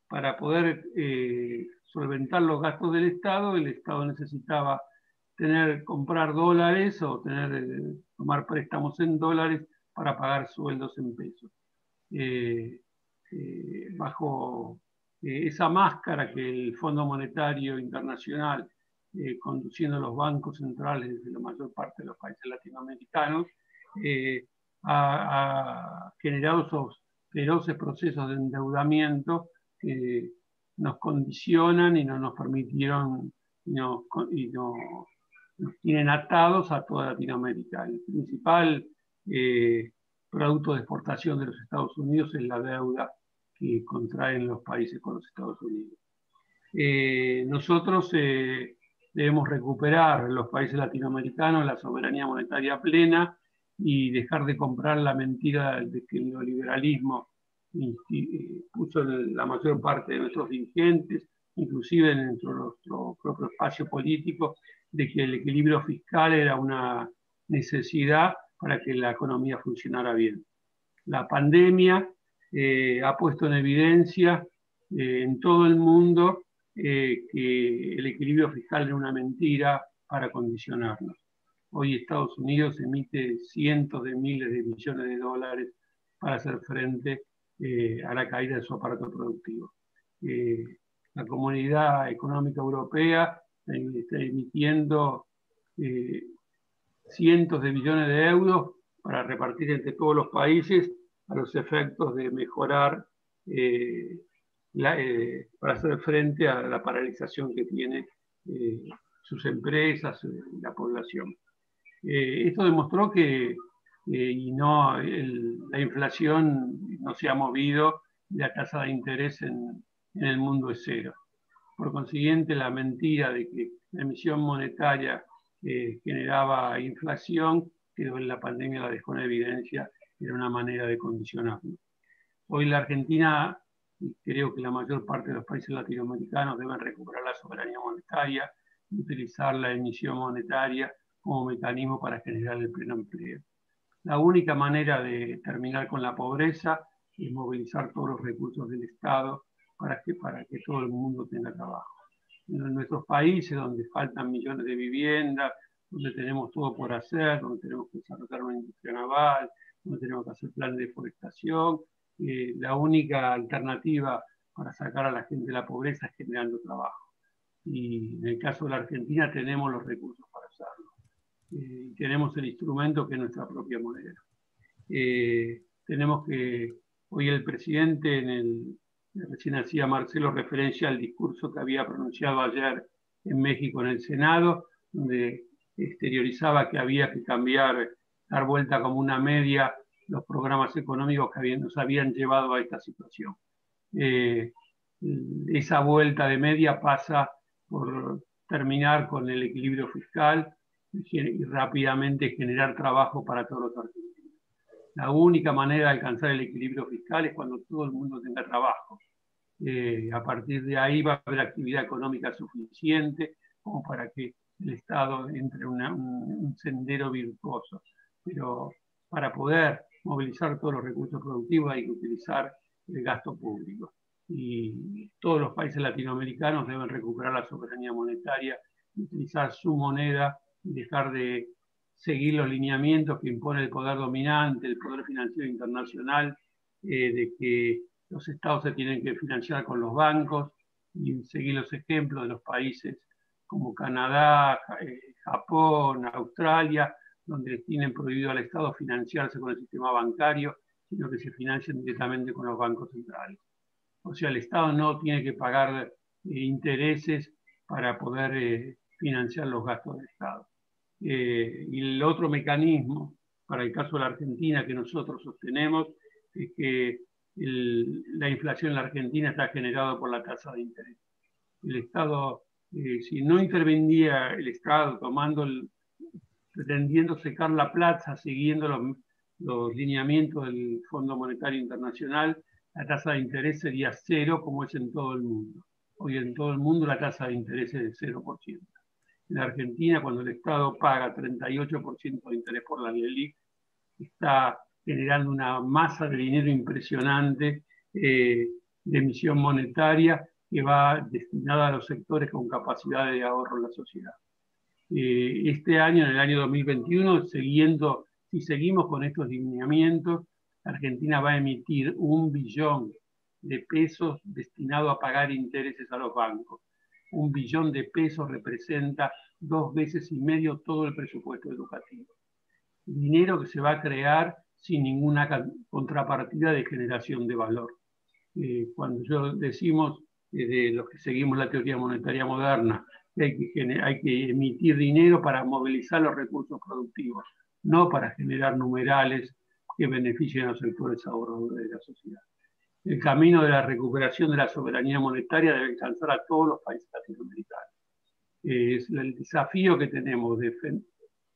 S12: para poder solventar los gastos del Estado, el Estado necesitaba comprar dólares o tomar préstamos en dólares para pagar sueldos en pesos. Bajo esa máscara que el Fondo Monetario Internacional, conduciendo los bancos centrales de la mayor parte de los países latinoamericanos, ha generado esos feroces procesos de endeudamiento que nos condicionan y no nos permitieron y nos tienen atados a toda Latinoamérica. El principal producto de exportación de los Estados Unidos es la deuda que contraen los países con los Estados Unidos. Nosotros debemos recuperar los países latinoamericanos la soberanía monetaria plena y dejar de comprar la mentira de que el neoliberalismo puso en la mayor parte de nuestros dirigentes, inclusive dentro de nuestro propio espacio político, de que el equilibrio fiscal era una necesidad para que la economía funcionara bien. La pandemia ha puesto en evidencia en todo el mundo que el equilibrio fiscal era una mentira para condicionarnos. Hoy Estados Unidos emite cientos de miles de millones de dólares para hacer frente a la caída de su aparato productivo. La Comunidad Económica Europea está emitiendo cientos de billones de euros para repartir entre todos los países a los efectos de mejorar, para hacer frente a la paralización que tiene sus empresas y la población. Esto demostró que la inflación no se ha movido y la tasa de interés en el mundo es cero. Por consiguiente, la mentira de que la emisión monetaria generaba inflación quedó en la pandemia, la dejó en evidencia, era una manera de condicionarnos. Hoy la Argentina, y creo que la mayor parte de los países latinoamericanos, deben recuperar la soberanía monetaria y utilizar la emisión monetaria como mecanismo para generar el pleno empleo. La única manera de terminar con la pobreza es movilizar todos los recursos del Estado para que todo el mundo tenga trabajo. En nuestros países, donde faltan millones de viviendas, donde tenemos todo por hacer, donde tenemos que desarrollar una industria naval, donde tenemos que hacer plan de deforestación, la única alternativa para sacar a la gente de la pobreza es generando trabajo. Y en el caso de la Argentina tenemos los recursos para hacerlo. Tenemos el instrumento que es nuestra propia moneda. Tenemos que, hoy el presidente, recién hacía Marcelo referencia al discurso que había pronunciado ayer en México en el Senado, donde exteriorizaba que había que cambiar, dar vuelta como una media los programas económicos que nos habían llevado a esta situación. Esa vuelta de media pasa por terminar con el equilibrio fiscal y rápidamente generar trabajo para todos los argentinos. La única manera de alcanzar el equilibrio fiscal es cuando todo el mundo tenga trabajo. A partir de ahí va a haber actividad económica suficiente como para que el Estado entre en un sendero virtuoso. Pero para poder movilizar todos los recursos productivos hay que utilizar el gasto público. Y todos los países latinoamericanos deben recuperar la soberanía monetaria, utilizar su moneda y dejar de seguir los lineamientos que impone el poder dominante, el poder financiero internacional, de que los estados se tienen que financiar con los bancos, y seguir los ejemplos de los países como Canadá, Japón, Australia, donde tienen prohibido al Estado financiarse con el sistema bancario, sino que se financian directamente con los bancos centrales. O sea, el Estado no tiene que pagar intereses para poder financiar los gastos del Estado. Y el otro mecanismo, para el caso de la Argentina, que nosotros sostenemos, es que la inflación en la Argentina está generada por la tasa de interés. El Estado, si no intervenía el Estado pretendiendo secar la plaza, siguiendo los lineamientos del Fondo Monetario Internacional, la tasa de interés sería cero, como es en todo el mundo. Hoy en todo el mundo la tasa de interés es de 0%. En Argentina, cuando el Estado paga 38% de interés por la LELIQ, está generando una masa de dinero impresionante de emisión monetaria que va destinada a los sectores con capacidad de ahorro en la sociedad. Este año, en el año 2021, si seguimos con estos lineamientos, Argentina va a emitir 1 billón de pesos destinado a pagar intereses a los bancos. 1 billón de pesos representa 2,5 veces todo el presupuesto educativo. Dinero que se va a crear sin ninguna contrapartida de generación de valor. Cuando decimos, de los que seguimos la teoría monetaria moderna, que hay que emitir dinero para movilizar los recursos productivos, no para generar numerales que beneficien a los sectores ahorradores de la sociedad. El camino de la recuperación de la soberanía monetaria debe alcanzar a todos los países latinoamericanos. es el desafío que tenemos de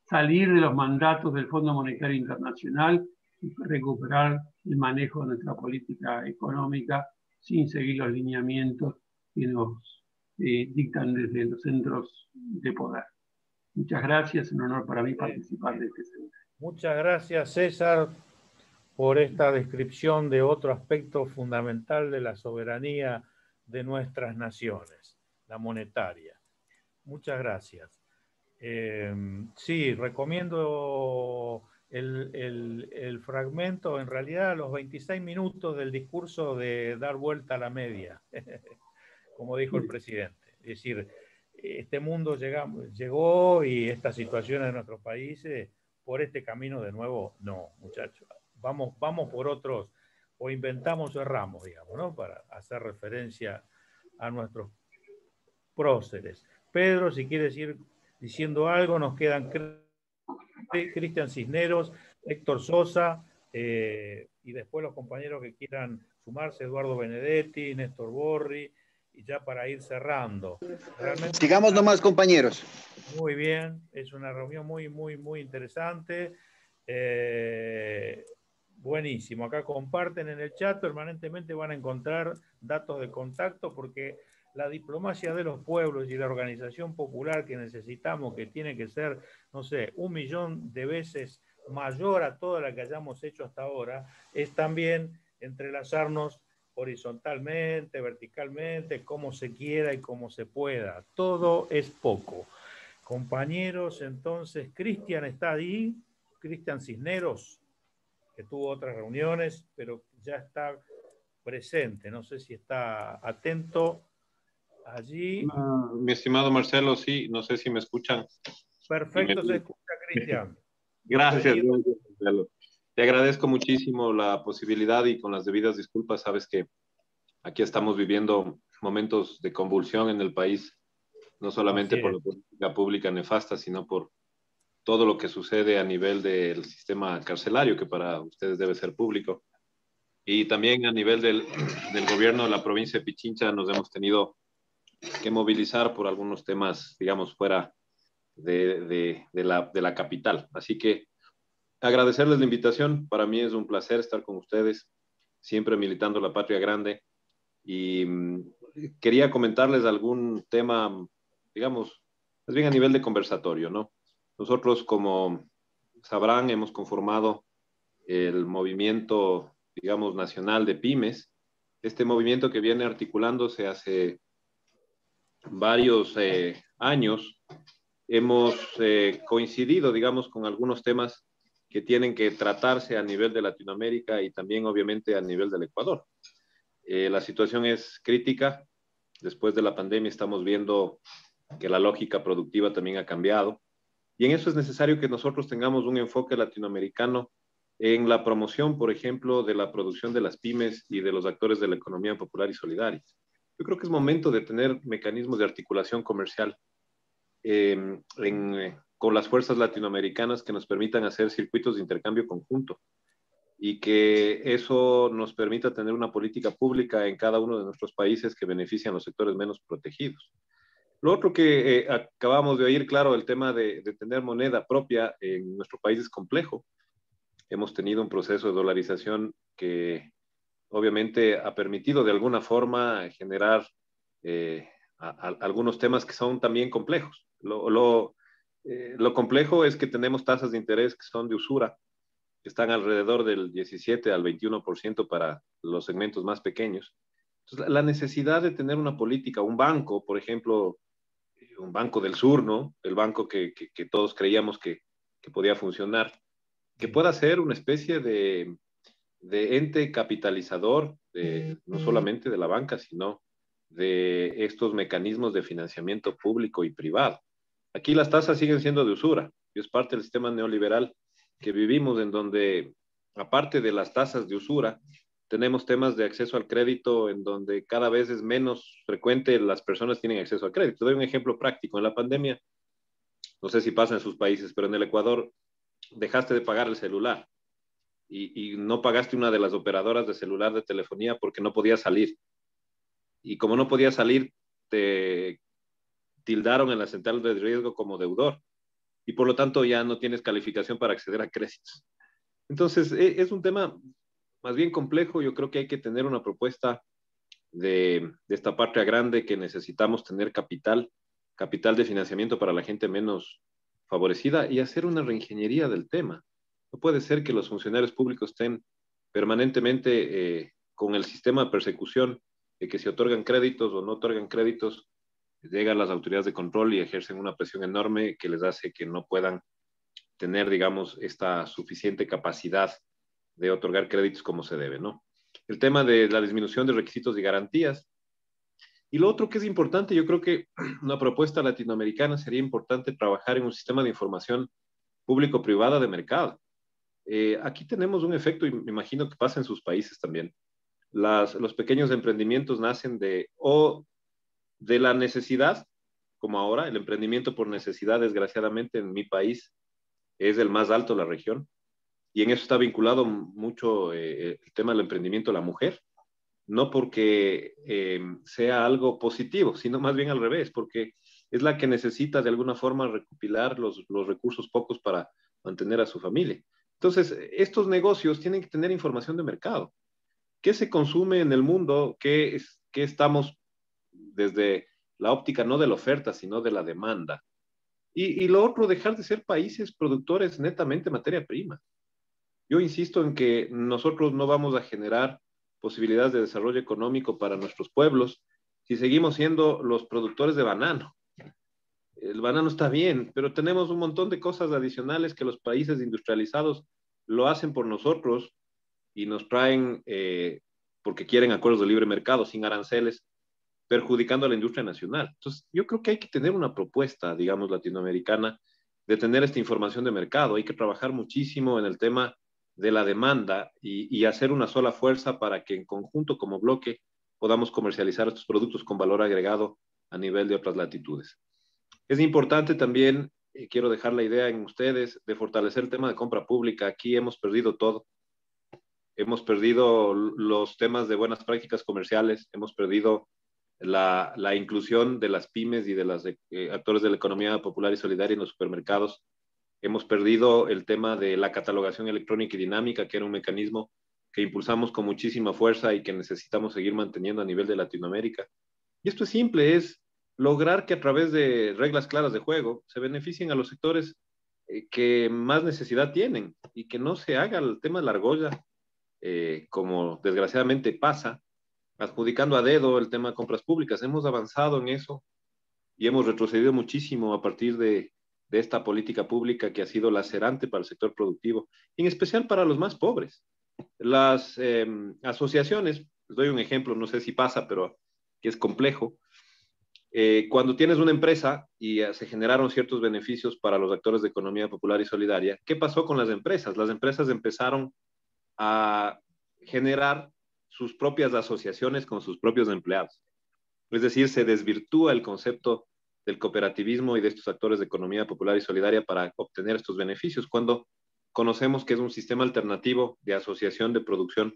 S12: salir de los mandatos del Fondo Monetario Internacional y recuperar el manejo de nuestra política económica sin seguir los lineamientos que nos dictan desde los centros de poder. Muchas gracias, es un honor para mí participar de este seminario.
S5: Muchas gracias, César, por esta descripción de otro aspecto fundamental de la soberanía de nuestras naciones, la monetaria. Muchas gracias. Sí, recomiendo el fragmento, en realidad los 26 minutos del discurso de dar vuelta a la media, como dijo el presidente. Es decir, este mundo llegó y esta situación en nuestros países, por este camino de nuevo, no, muchachos. Vamos por otros, o inventamos o erramos, digamos, ¿no? Para hacer referencia a nuestros próceres. Pedro, si quieres ir diciendo algo, nos quedan Cristian Cisneros, Héctor Sosa, y después los compañeros que quieran sumarse, Eduardo Benedetti, Néstor Borri, y ya para ir cerrando. Realmente,
S1: sigamos nomás, compañeros.
S5: Muy bien, es una reunión muy interesante. Buenísimo, acá comparten en el chat, permanentemente van a encontrar datos de contacto, porque la diplomacia de los pueblos y la organización popular que necesitamos, que tiene que ser, no sé, 1 millón de veces mayor a toda la que hayamos hecho hasta ahora, es también entrelazarnos horizontalmente, verticalmente, como se quiera y como se pueda. Todo es poco. Compañeros, entonces, Cristian está ahí, Cristian Cisneros, que tuvo otras reuniones, pero ya está presente. No sé si está atento allí.
S13: Mi estimado Marcelo, sí, no sé si me escuchan.
S5: Perfecto, se escucha, Cristian.
S13: Gracias, Marcelo. Te agradezco muchísimo la posibilidad y con las debidas disculpas, sabes que aquí estamos viviendo momentos de convulsión en el país, no solamente por la política pública nefasta, sino por todo lo que sucede a nivel del sistema carcelario, que para ustedes debe ser público. Y también a nivel del gobierno de la provincia de Pichincha nos hemos tenido que movilizar por algunos temas, digamos, fuera de la capital. Así que agradecerles la invitación. Para mí es un placer estar con ustedes, siempre militando la patria grande. Y quería comentarles algún tema, digamos, más bien a nivel de conversatorio, ¿no? Nosotros, como sabrán, hemos conformado el movimiento, digamos, nacional de pymes. Este movimiento que viene articulándose hace varios años. Hemos coincidido, digamos, con algunos temas que tienen que tratarse a nivel de Latinoamérica y también, obviamente, a nivel del Ecuador. La situación es crítica. Después de la pandemia estamos viendo que la lógica productiva también ha cambiado. Y en eso es necesario que nosotros tengamos un enfoque latinoamericano en la promoción, por ejemplo, de la producción de las pymes y de los actores de la economía popular y solidaria. Yo creo que es momento de tener mecanismos de articulación comercial con las fuerzas latinoamericanas que nos permitan hacer circuitos de intercambio conjunto y que eso nos permita tener una política pública en cada uno de nuestros países que beneficien a los sectores menos protegidos. Lo otro que acabamos de oír, claro, el tema de tener moneda propia en nuestro país es complejo. Hemos tenido un proceso de dolarización que obviamente ha permitido de alguna forma generar algunos temas que son también complejos. Lo complejo es que tenemos tasas de interés que son de usura, que están alrededor del 17 al 21% para los segmentos más pequeños. Entonces, la necesidad de tener una política, un banco, por ejemplo, un banco del sur, ¿no? El banco que todos creíamos que podía funcionar, que pueda ser una especie de ente capitalizador, no solamente de la banca, sino de estos mecanismos de financiamiento público y privado. Aquí las tasas siguen siendo de usura, y es parte del sistema neoliberal que vivimos, en donde, aparte de las tasas de usura, tenemos temas de acceso al crédito en donde cada vez es menos frecuente las personas tienen acceso al crédito. Doy un ejemplo práctico. En la pandemia, no sé si pasa en sus países, pero en el Ecuador dejaste de pagar el celular y no pagaste una de las operadoras de celular de telefonía porque no podías salir. Y como no podías salir, te tildaron en la central de riesgo como deudor y por lo tanto ya no tienes calificación para acceder a créditos. Entonces, es un tema más bien complejo. Yo creo que hay que tener una propuesta de esta patria grande que necesitamos tener capital de financiamiento para la gente menos favorecida y hacer una reingeniería del tema. No puede ser que los funcionarios públicos estén permanentemente con el sistema de persecución de que si otorgan créditos o no otorgan créditos, llegan las autoridades de control y ejercen una presión enorme que les hace que no puedan tener, digamos, esta suficiente capacidad de otorgar créditos como se debe, ¿no? El tema de la disminución de requisitos y garantías. Y lo otro que es importante, yo creo que una propuesta latinoamericana sería importante trabajar en un sistema de información público-privada de mercado. Aquí tenemos un efecto, y me imagino que pasa en sus países también. Los pequeños emprendimientos nacen de la necesidad, como ahora, el emprendimiento por necesidad, desgraciadamente, en mi país es el más alto de la región. Y en eso está vinculado mucho el tema del emprendimiento de la mujer. No porque sea algo positivo, sino más bien al revés, porque es la que necesita de alguna forma recopilar los recursos pocos para mantener a su familia. Entonces, estos negocios tienen que tener información de mercado. ¿Qué se consume en el mundo? ¿Qué estamos desde la óptica no de la oferta, sino de la demanda? Y lo otro, dejar de ser países productores netamente de materia prima. Yo insisto en que nosotros no vamos a generar posibilidades de desarrollo económico para nuestros pueblos si seguimos siendo los productores de banano. El banano está bien, pero tenemos un montón de cosas adicionales que los países industrializados lo hacen por nosotros y nos traen porque quieren acuerdos de libre mercado sin aranceles, perjudicando a la industria nacional. Entonces, yo creo que hay que tener una propuesta, digamos, latinoamericana de tener esta información de mercado. Hay que trabajar muchísimo en el tema de la demanda y hacer una sola fuerza para que en conjunto, como bloque, podamos comercializar estos productos con valor agregado a nivel de otras latitudes. Es importante también, quiero dejar la idea en ustedes, de fortalecer el tema de compra pública. Aquí hemos perdido todo. Hemos perdido los temas de buenas prácticas comerciales, hemos perdido la inclusión de las pymes y de los actores de la economía popular y solidaria en los supermercados. Hemos perdido el tema de la catalogación electrónica y dinámica, que era un mecanismo que impulsamos con muchísima fuerza y que necesitamos seguir manteniendo a nivel de Latinoamérica. Y esto es simple, es lograr que a través de reglas claras de juego se beneficien a los sectores que más necesidad tienen y que no se haga el tema de la argolla, como desgraciadamente pasa, adjudicando a dedo el tema de compras públicas. Hemos avanzado en eso y hemos retrocedido muchísimo a partir de esta política pública que ha sido lacerante para el sector productivo, en especial para los más pobres. Las asociaciones, les doy un ejemplo, no sé si pasa, pero que es complejo. Cuando tienes una empresa y se generaron ciertos beneficios para los actores de economía popular y solidaria, ¿qué pasó con las empresas? Las empresas empezaron a generar sus propias asociaciones con sus propios empleados. Es decir, se desvirtúa el concepto del cooperativismo y de estos actores de economía popular y solidaria para obtener estos beneficios, cuando conocemos que es un sistema alternativo de asociación de producción,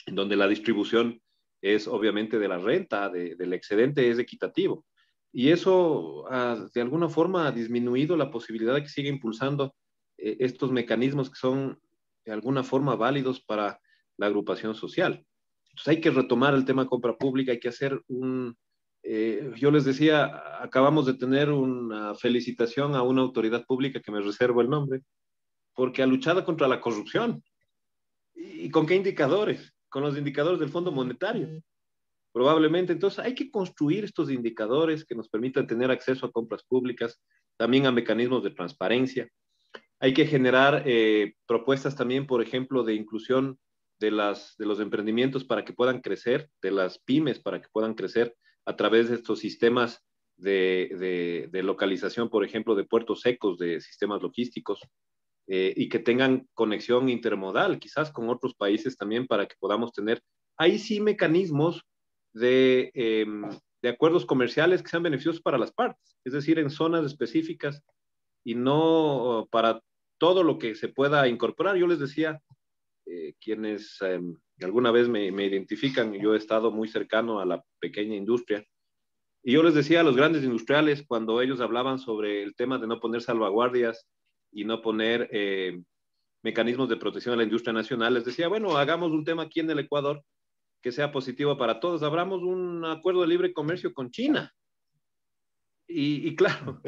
S13: en donde la distribución es obviamente de la renta, del excedente, es equitativo. Y eso de alguna forma ha disminuido la posibilidad de que siga impulsando estos mecanismos que son de alguna forma válidos para la agrupación social. Entonces hay que retomar el tema de compra pública, hay que hacer yo les decía, acabamos de tener una felicitación a una autoridad pública que me reservo el nombre, porque ha luchado contra la corrupción. ¿Y con qué indicadores? Con los indicadores del Fondo Monetario. Probablemente, entonces hay que construir estos indicadores que nos permitan tener acceso a compras públicas, también a mecanismos de transparencia. Hay que generar propuestas también, por ejemplo, de inclusión de los emprendimientos para que puedan crecer, de las pymes para que puedan crecer a través de estos sistemas de localización, por ejemplo, de puertos secos, de sistemas logísticos, y que tengan conexión intermodal, quizás con otros países también, para que podamos tener ahí sí mecanismos de acuerdos comerciales que sean beneficiosos para las partes, es decir, en zonas específicas y no para todo lo que se pueda incorporar. Yo les decía, quienes alguna vez me identifican, yo he estado muy cercano a la pequeña industria Y yo les decía a los grandes industriales, cuando ellos hablaban sobre el tema de no poner salvaguardias y no poner mecanismos de protección a la industria nacional, les decía, bueno, hagamos un tema aquí en el Ecuador que sea positivo para todos. Abramos un acuerdo de libre comercio con China. Y claro,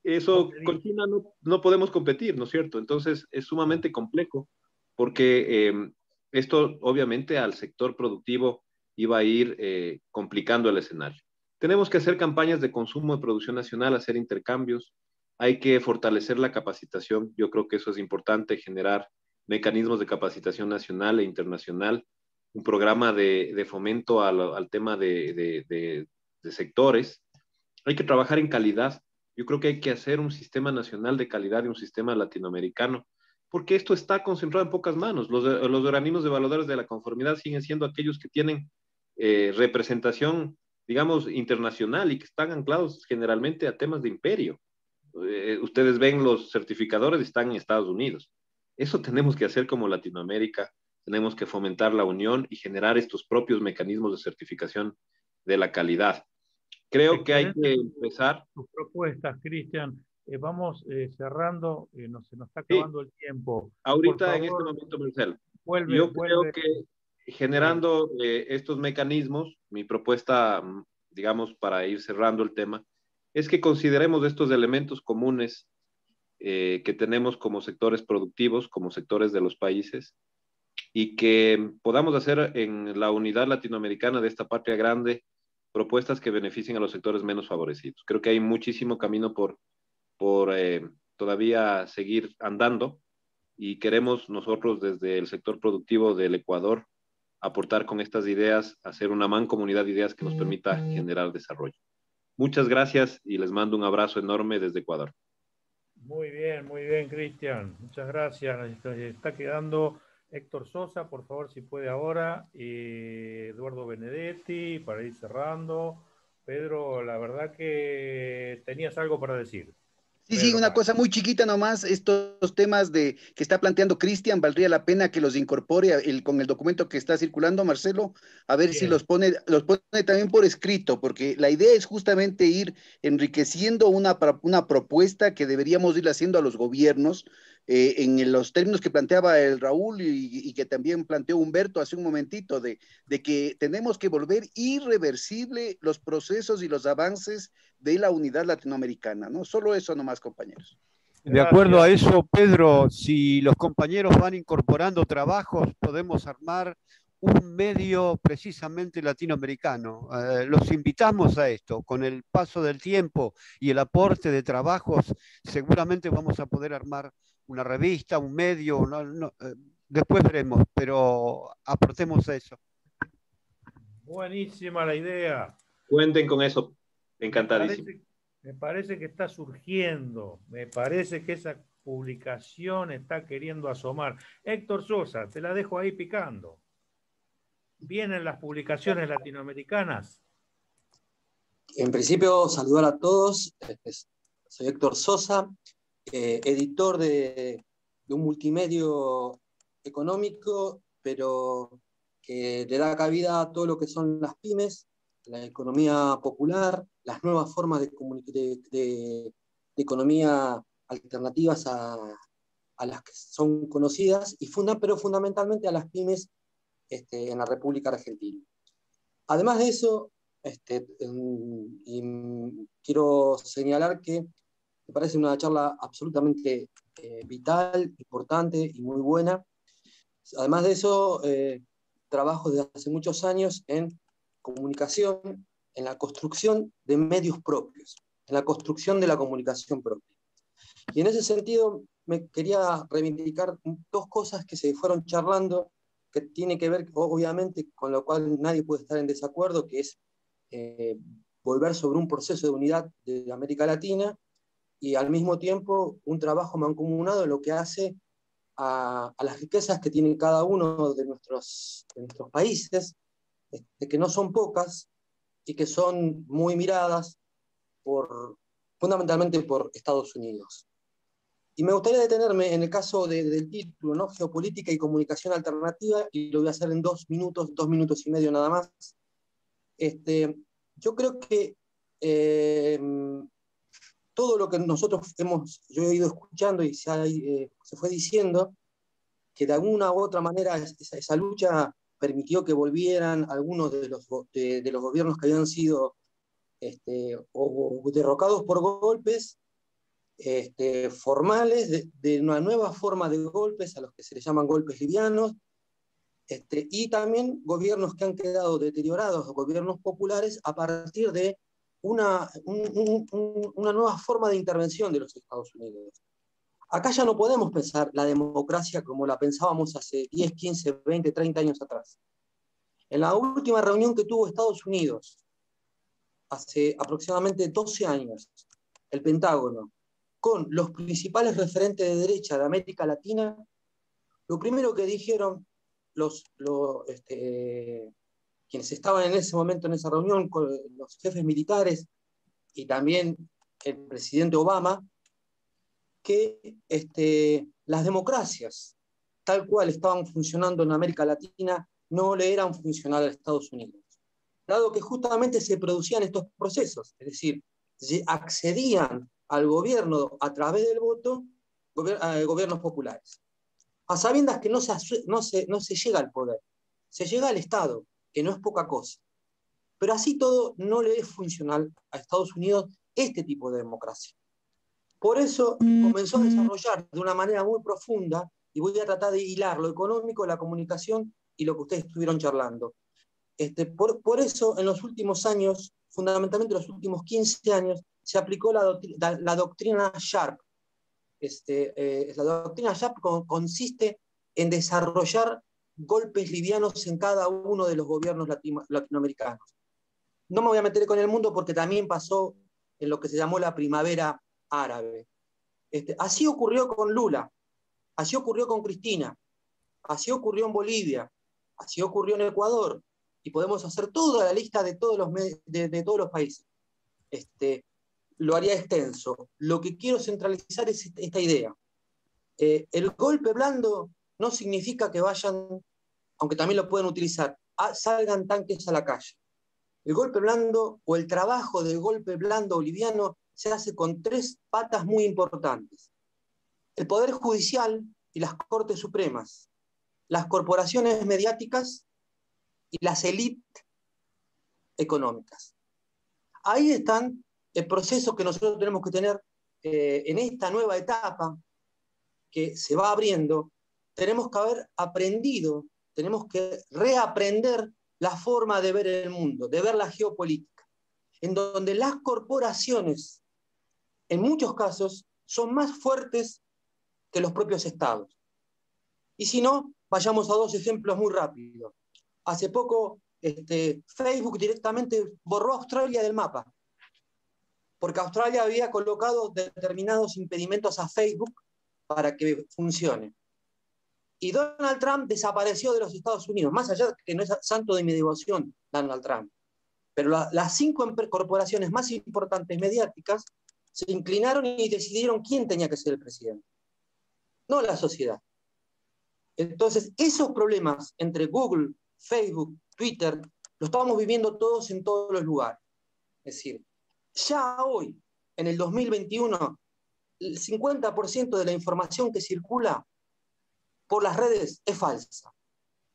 S13: eso con China no podemos competir, ¿no es cierto? Entonces es sumamente complejo porque esto obviamente al sector productivo iba a ir complicando el escenario. Tenemos que hacer campañas de consumo de producción nacional, hacer intercambios, hay que fortalecer la capacitación. Yo creo que eso es importante, generar mecanismos de capacitación nacional e internacional, un programa de fomento al tema de sectores. Hay que trabajar en calidad. Yo creo que hay que hacer un sistema nacional de calidad y un sistema latinoamericano, porque esto está concentrado en pocas manos. Los organismos evaluadores de la conformidad siguen siendo aquellos que tienen representación, digamos, internacional y que están anclados generalmente a temas de imperio. Ustedes ven los certificadores, están en Estados Unidos. Eso tenemos que hacer como Latinoamérica. Tenemos que fomentar la unión y generar estos propios mecanismos de certificación de la calidad. Creo que hay que empezar.
S5: Tus propuestas, Cristian. Vamos cerrando, se nos está acabando el tiempo.
S13: Ahorita, en este momento, Marcelo, yo creo que generando estos mecanismos, mi propuesta, digamos, para ir cerrando el tema, es que consideremos estos elementos comunes que tenemos como sectores productivos, como sectores de los países, y que podamos hacer en la unidad latinoamericana de esta patria grande propuestas que beneficien a los sectores menos favorecidos. Creo que hay muchísimo camino por todavía seguir andando y queremos nosotros desde el sector productivo del Ecuador aportar con estas ideas, hacer una mancomunidad de ideas que nos permita generar desarrollo. Muchas gracias y les mando un abrazo enorme desde Ecuador.
S5: Muy bien, Cristian. Muchas gracias. Está quedando Héctor Sosa, por favor, si puede ahora. Eduardo Benedetti, para ir cerrando. Pedro, la verdad que tenías algo para decir.
S1: Sí, una cosa muy chiquita nomás, estos temas que está planteando Cristian, valdría la pena que los incorpore con el documento que está circulando, Marcelo, a ver si los pone también por escrito, porque la idea es justamente ir enriqueciendo una propuesta que deberíamos ir haciendo a los gobiernos, en los términos que planteaba el Raúl y que también planteó Humberto hace un momentito, de que tenemos que volver irreversible los procesos y los avances de la unidad latinoamericana, ¿no? Solo eso nomás, compañeros.
S4: De acuerdo a eso, Pedro, si los compañeros van incorporando trabajos, podemos armar un medio precisamente latinoamericano. Los invitamos a esto. Con el paso del tiempo y el aporte de trabajos, seguramente vamos a poder armar una revista, un medio, después veremos, pero aportemos a eso.
S5: Buenísima la idea.
S13: Cuenten con eso. Encantadísimo.
S5: Me parece que está surgiendo, me parece que esa publicación está queriendo asomar. Héctor Sosa, te la dejo ahí picando. ¿Vienen las publicaciones latinoamericanas?
S14: En principio, saludar a todos. Soy Héctor Sosa, editor de un multimedio económico, pero que le da cabida a todo lo que son las pymes, la economía popular, las nuevas formas de economía alternativas a las que son conocidas, pero fundamentalmente a las pymes en la República Argentina. Además de eso, quiero señalar que me parece una charla absolutamente vital, importante y muy buena. Además de eso, trabajo desde hace muchos años en comunicación, en la construcción de medios propios, en la construcción de la comunicación propia. Y en ese sentido me quería reivindicar dos cosas que se fueron charlando, que tiene que ver obviamente con lo cual nadie puede estar en desacuerdo, que es volver sobre un proceso de unidad de América Latina y al mismo tiempo un trabajo mancomunado en lo que hace a las riquezas que tiene cada uno de nuestros países, que no son pocas y que son muy miradas fundamentalmente por Estados Unidos. Y me gustaría detenerme en el caso del título, ¿no? Geopolítica y comunicación alternativa, y lo voy a hacer en 2 minutos y medio nada más. Yo creo que todo lo que yo he ido escuchando y se fue diciendo, que de alguna u otra manera esa lucha permitió que volvieran algunos de los gobiernos que habían sido o derrocados por golpes formales, de una nueva forma de golpes, a los que se les llaman golpes livianos, y también gobiernos que han quedado deteriorados, gobiernos populares, a partir de una nueva forma de intervención de los Estados Unidos. Acá ya no podemos pensar la democracia como la pensábamos hace 10, 15, 20, 30 años atrás. En la última reunión que tuvo Estados Unidos, hace aproximadamente 12 años, el Pentágono, con los principales referentes de derecha de América Latina, lo primero que dijeron quienes estaban en ese momento en esa reunión, con los jefes militares y también el presidente Obama, que las democracias, tal cual estaban funcionando en América Latina, no le eran funcionales a Estados Unidos, dado que justamente se producían estos procesos, es decir, accedían al gobierno a través del voto gobiernos populares, a sabiendas que no se llega al poder, se llega al Estado, que no es poca cosa. Pero así todo no le es funcional a Estados Unidos este tipo de democracia. Por eso comenzó a desarrollar de una manera muy profunda, y voy a tratar de hilar lo económico, la comunicación y lo que ustedes estuvieron charlando. Por eso en los últimos años, fundamentalmente en los últimos 15 años, se aplicó la doctrina Sharp. La doctrina Sharp consiste en desarrollar golpes livianos en cada uno de los gobiernos latinoamericanos. No me voy a meter con el mundo porque también pasó en lo que se llamó la primavera árabe. Así ocurrió con Lula, así ocurrió con Cristina, así ocurrió en Bolivia, así ocurrió en Ecuador, y podemos hacer toda la lista de todos los países. Lo haría extenso. Lo que quiero centralizar es esta idea. El golpe blando no significa que vayan, aunque también lo pueden utilizar, salgan tanques a la calle. El golpe blando o el trabajo del golpe blando boliviano se hace con 3 patas muy importantes: el Poder Judicial y las Cortes Supremas, las corporaciones mediáticas y las élites económicas. Ahí están el proceso que nosotros tenemos que tener en esta nueva etapa que se va abriendo. Tenemos que haber aprendido, tenemos que reaprender la forma de ver el mundo, de ver la geopolítica, en donde las corporaciones, en muchos casos, son más fuertes que los propios estados. Y si no, vayamos a 2 ejemplos muy rápidos. Hace poco Facebook directamente borró a Australia del mapa, porque Australia había colocado determinados impedimentos a Facebook para que funcione. Y Donald Trump desapareció de los Estados Unidos, más allá de que no es santo de mi devoción Donald Trump. Pero las 5 corporaciones más importantes mediáticas se inclinaron y decidieron quién tenía que ser el presidente, no la sociedad. Entonces, esos problemas entre Google, Facebook, Twitter, lo estamos viviendo todos en todos los lugares. Es decir, ya hoy, en el 2021, el 50% de la información que circula por las redes es falsa.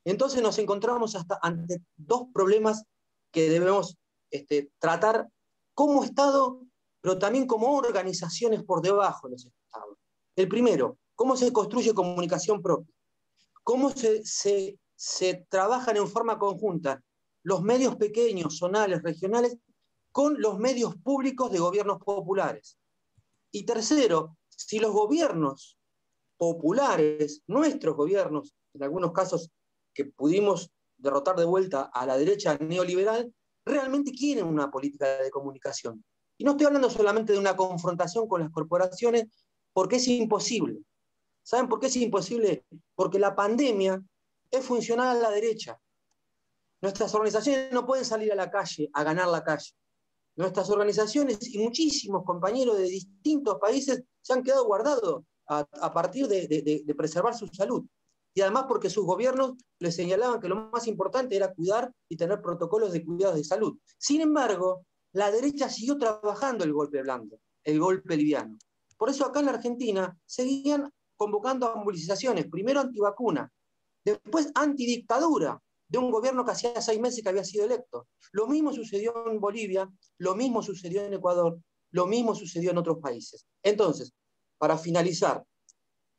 S14: Entonces nos encontramos ante 2 problemas que debemos tratar como Estado, pero también como organizaciones por debajo de los Estados. El primero, ¿cómo se construye comunicación propia? ¿Cómo se trabajan en forma conjunta los medios pequeños, zonales, regionales, con los medios públicos de gobiernos populares? Y tercero, si los gobiernos populares, nuestros gobiernos, en algunos casos que pudimos derrotar de vuelta a la derecha neoliberal, realmente quieren una política de comunicación. Y no estoy hablando solamente de una confrontación con las corporaciones, porque es imposible. ¿Saben por qué es imposible? Porque la pandemia es funcional a la derecha. Nuestras organizaciones no pueden salir a la calle, a ganar la calle. Nuestras organizaciones y muchísimos compañeros de distintos países se han quedado guardados a partir de preservar su salud. Y además porque sus gobiernos les señalaban que lo más importante era cuidar y tener protocolos de cuidados de salud. Sin embargo, la derecha siguió trabajando el golpe blando, el golpe liviano. Por eso acá en la Argentina seguían convocando a movilizaciones, primero antivacuna, después antidictadura, de un gobierno que hacía 6 meses que había sido electo. Lo mismo sucedió en Bolivia, lo mismo sucedió en Ecuador, lo mismo sucedió en otros países. Entonces, para finalizar,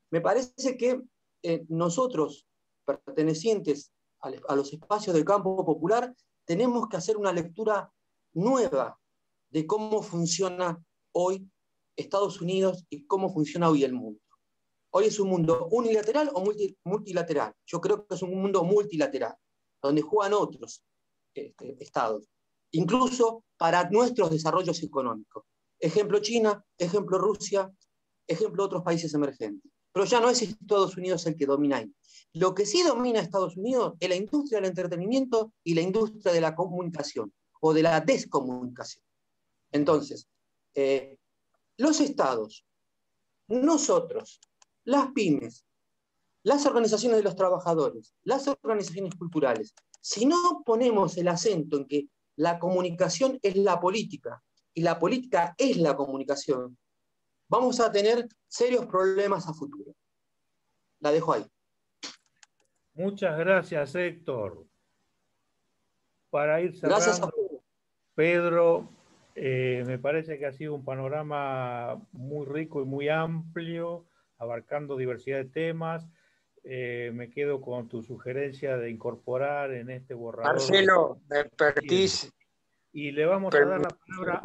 S14: me parece que nosotros, pertenecientes a los espacios del campo popular, tenemos que hacer una lectura nueva de cómo funciona hoy Estados Unidos y cómo funciona hoy el mundo. Hoy es un mundo unilateral o multilateral. Yo creo que es un mundo multilateral, donde juegan otros estados, incluso para nuestros desarrollos económicos. Ejemplo China, ejemplo Rusia, ejemplo otros países emergentes. Pero ya no es Estados Unidos el que domina ahí. Lo que sí domina Estados Unidos es la industria del entretenimiento y la industria de la comunicación o de la descomunicación. Entonces, los estados, nosotros, las pymes, las organizaciones de los trabajadores, las organizaciones culturales, si no ponemos el acento en que la comunicación es la política y la política es la comunicación, vamos a tener serios problemas a futuro. La dejo ahí.
S5: Muchas gracias, Héctor. Para ir cerrando,
S14: Gracias a
S5: Pedro, me parece que ha sido un panorama muy rico y muy amplio, abarcando diversidad de temas. Me quedo con tu sugerencia de incorporar en este borrador.
S15: Marcelo, ¿me permitís?
S5: Y le vamos a dar la palabra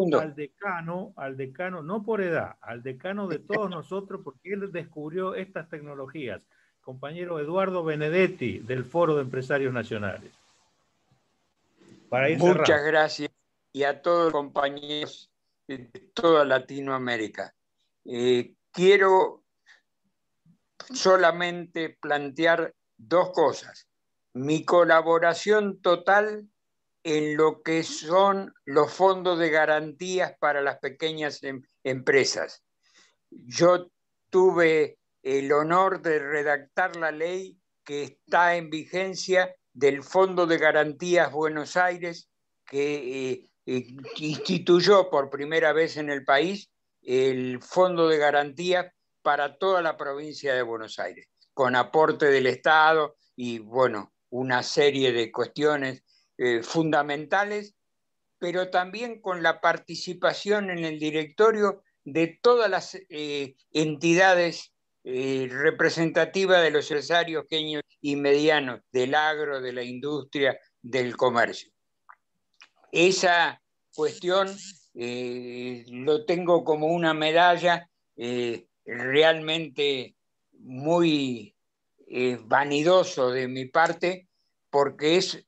S5: al decano, no por edad, al decano de todos nosotros, porque él descubrió estas tecnologías. Compañero Eduardo Benedetti, del Foro de Empresarios Nacionales. Para ir
S15: Muchas
S5: cerrando.
S15: gracias. Y a todos los compañeros de toda Latinoamérica. Quiero solamente plantear 2 cosas. Mi colaboración total en lo que son los fondos de garantías para las pequeñas empresas. Yo tuve el honor de redactar la ley que está en vigencia del Fondo de Garantías Buenos Aires, que instituyó por primera vez en el país el Fondo de Garantías para toda la provincia de Buenos Aires, con aporte del Estado y, bueno, una serie de cuestiones fundamentales, pero también con la participación en el directorio de todas las entidades representativas de los empresarios pequeños y medianos, del agro, de la industria, del comercio. Esa cuestión lo tengo como una medalla realmente muy vanidoso de mi parte, porque es,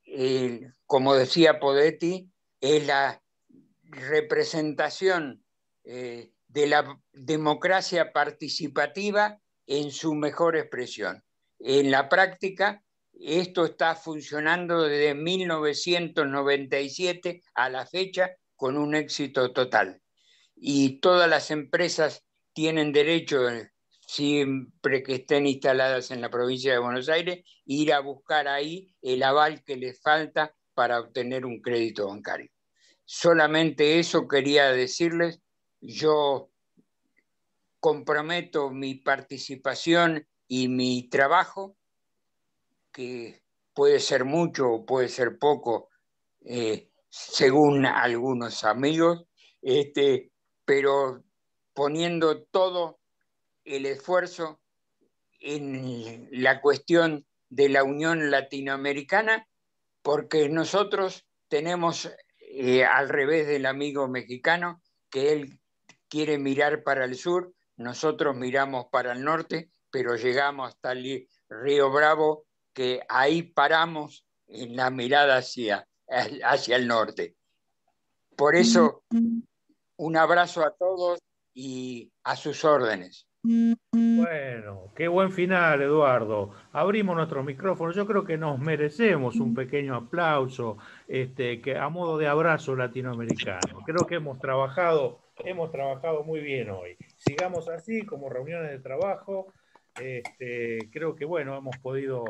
S15: como decía Podetti, es la representación de la democracia participativa en su mejor expresión. En la práctica, esto está funcionando desde 1997 a la fecha con un éxito total. Y todas las empresas tienen derecho, siempre que estén instaladas en la provincia de Buenos Aires, ir a buscar ahí el aval que les falta para obtener un crédito bancario. Solamente eso quería decirles. Yo comprometo mi participación y mi trabajo, que puede ser mucho o puede ser poco, según algunos amigos, pero poniendo todo el esfuerzo en la cuestión de la Unión Latinoamericana, porque nosotros tenemos, al revés del amigo mexicano, que él quiere mirar para el sur, nosotros miramos para el norte, pero llegamos hasta el Río Bravo, que ahí paramos en la mirada hacia el norte. Por eso, un abrazo a todos y a sus órdenes.
S5: Bueno, qué buen final, Eduardo. Abrimos nuestros micrófonos. Yo creo que nos merecemos un pequeño aplauso, que a modo de abrazo latinoamericano. Creo que hemos trabajado muy bien hoy. Sigamos así, como reuniones de trabajo. Creo que, bueno, hemos podido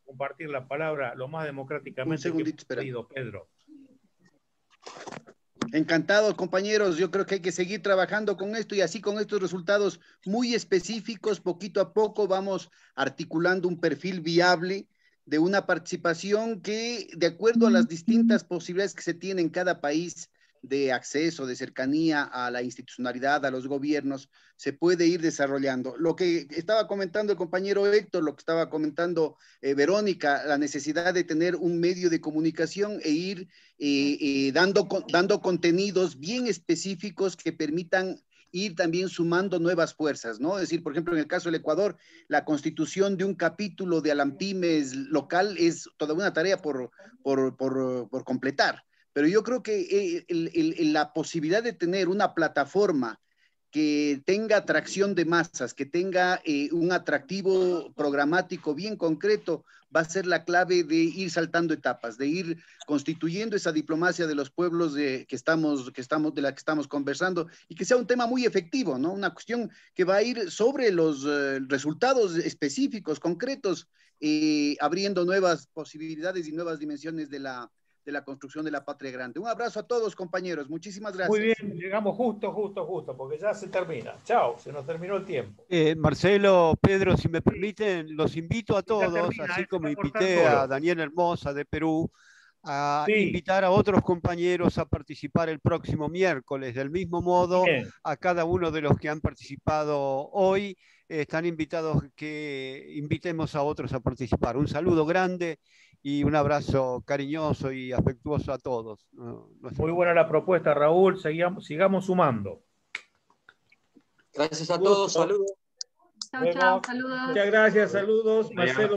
S5: compartir la palabra lo más democráticamente que hemos podido, Pedro.
S1: Encantado, compañeros. Yo creo que hay que seguir trabajando con esto y así con estos resultados muy específicos, poquito a poco vamos articulando un perfil viable de una participación que, de acuerdo a las distintas posibilidades que se tienen en cada país de acceso, de cercanía a la institucionalidad, a los gobiernos, se puede ir desarrollando. Lo que estaba comentando el compañero Héctor, lo que estaba comentando Verónica, la necesidad de tener un medio de comunicación e ir dando contenidos bien específicos que permitan ir también sumando nuevas fuerzas, ¿no? Es decir, por ejemplo, en el caso del Ecuador, la constitución de un capítulo de Alampymes local es toda una tarea por completar. Pero yo creo que la posibilidad de tener una plataforma que tenga atracción de masas, que tenga un atractivo programático bien concreto, va a ser la clave de ir saltando etapas, de ir constituyendo esa diplomacia de los pueblos de la que estamos conversando y que sea un tema muy efectivo, ¿no? Una cuestión que va a ir sobre los resultados específicos, concretos, abriendo nuevas posibilidades y nuevas dimensiones de la construcción de la patria grande. Un abrazo a todos, compañeros. Muchísimas gracias.
S5: Muy bien, llegamos justo, porque ya se termina. Chao, se nos terminó el tiempo.
S4: Marcelo, Pedro, si me permiten, los invito a todos, así como invité a Daniel Hermosa de Perú, a invitar a otros compañeros a participar el próximo miércoles. Del mismo modo, a cada uno de los que han participado hoy, están invitados que invitemos a otros a participar. Un saludo grande y un abrazo cariñoso y afectuoso a todos.
S5: Muy buena la propuesta, Raúl. Sigamos sumando.
S14: Gracias a todos. Saludos.
S8: Chao, chao. Saludos.
S3: Muchas gracias. Saludos, Marcelo.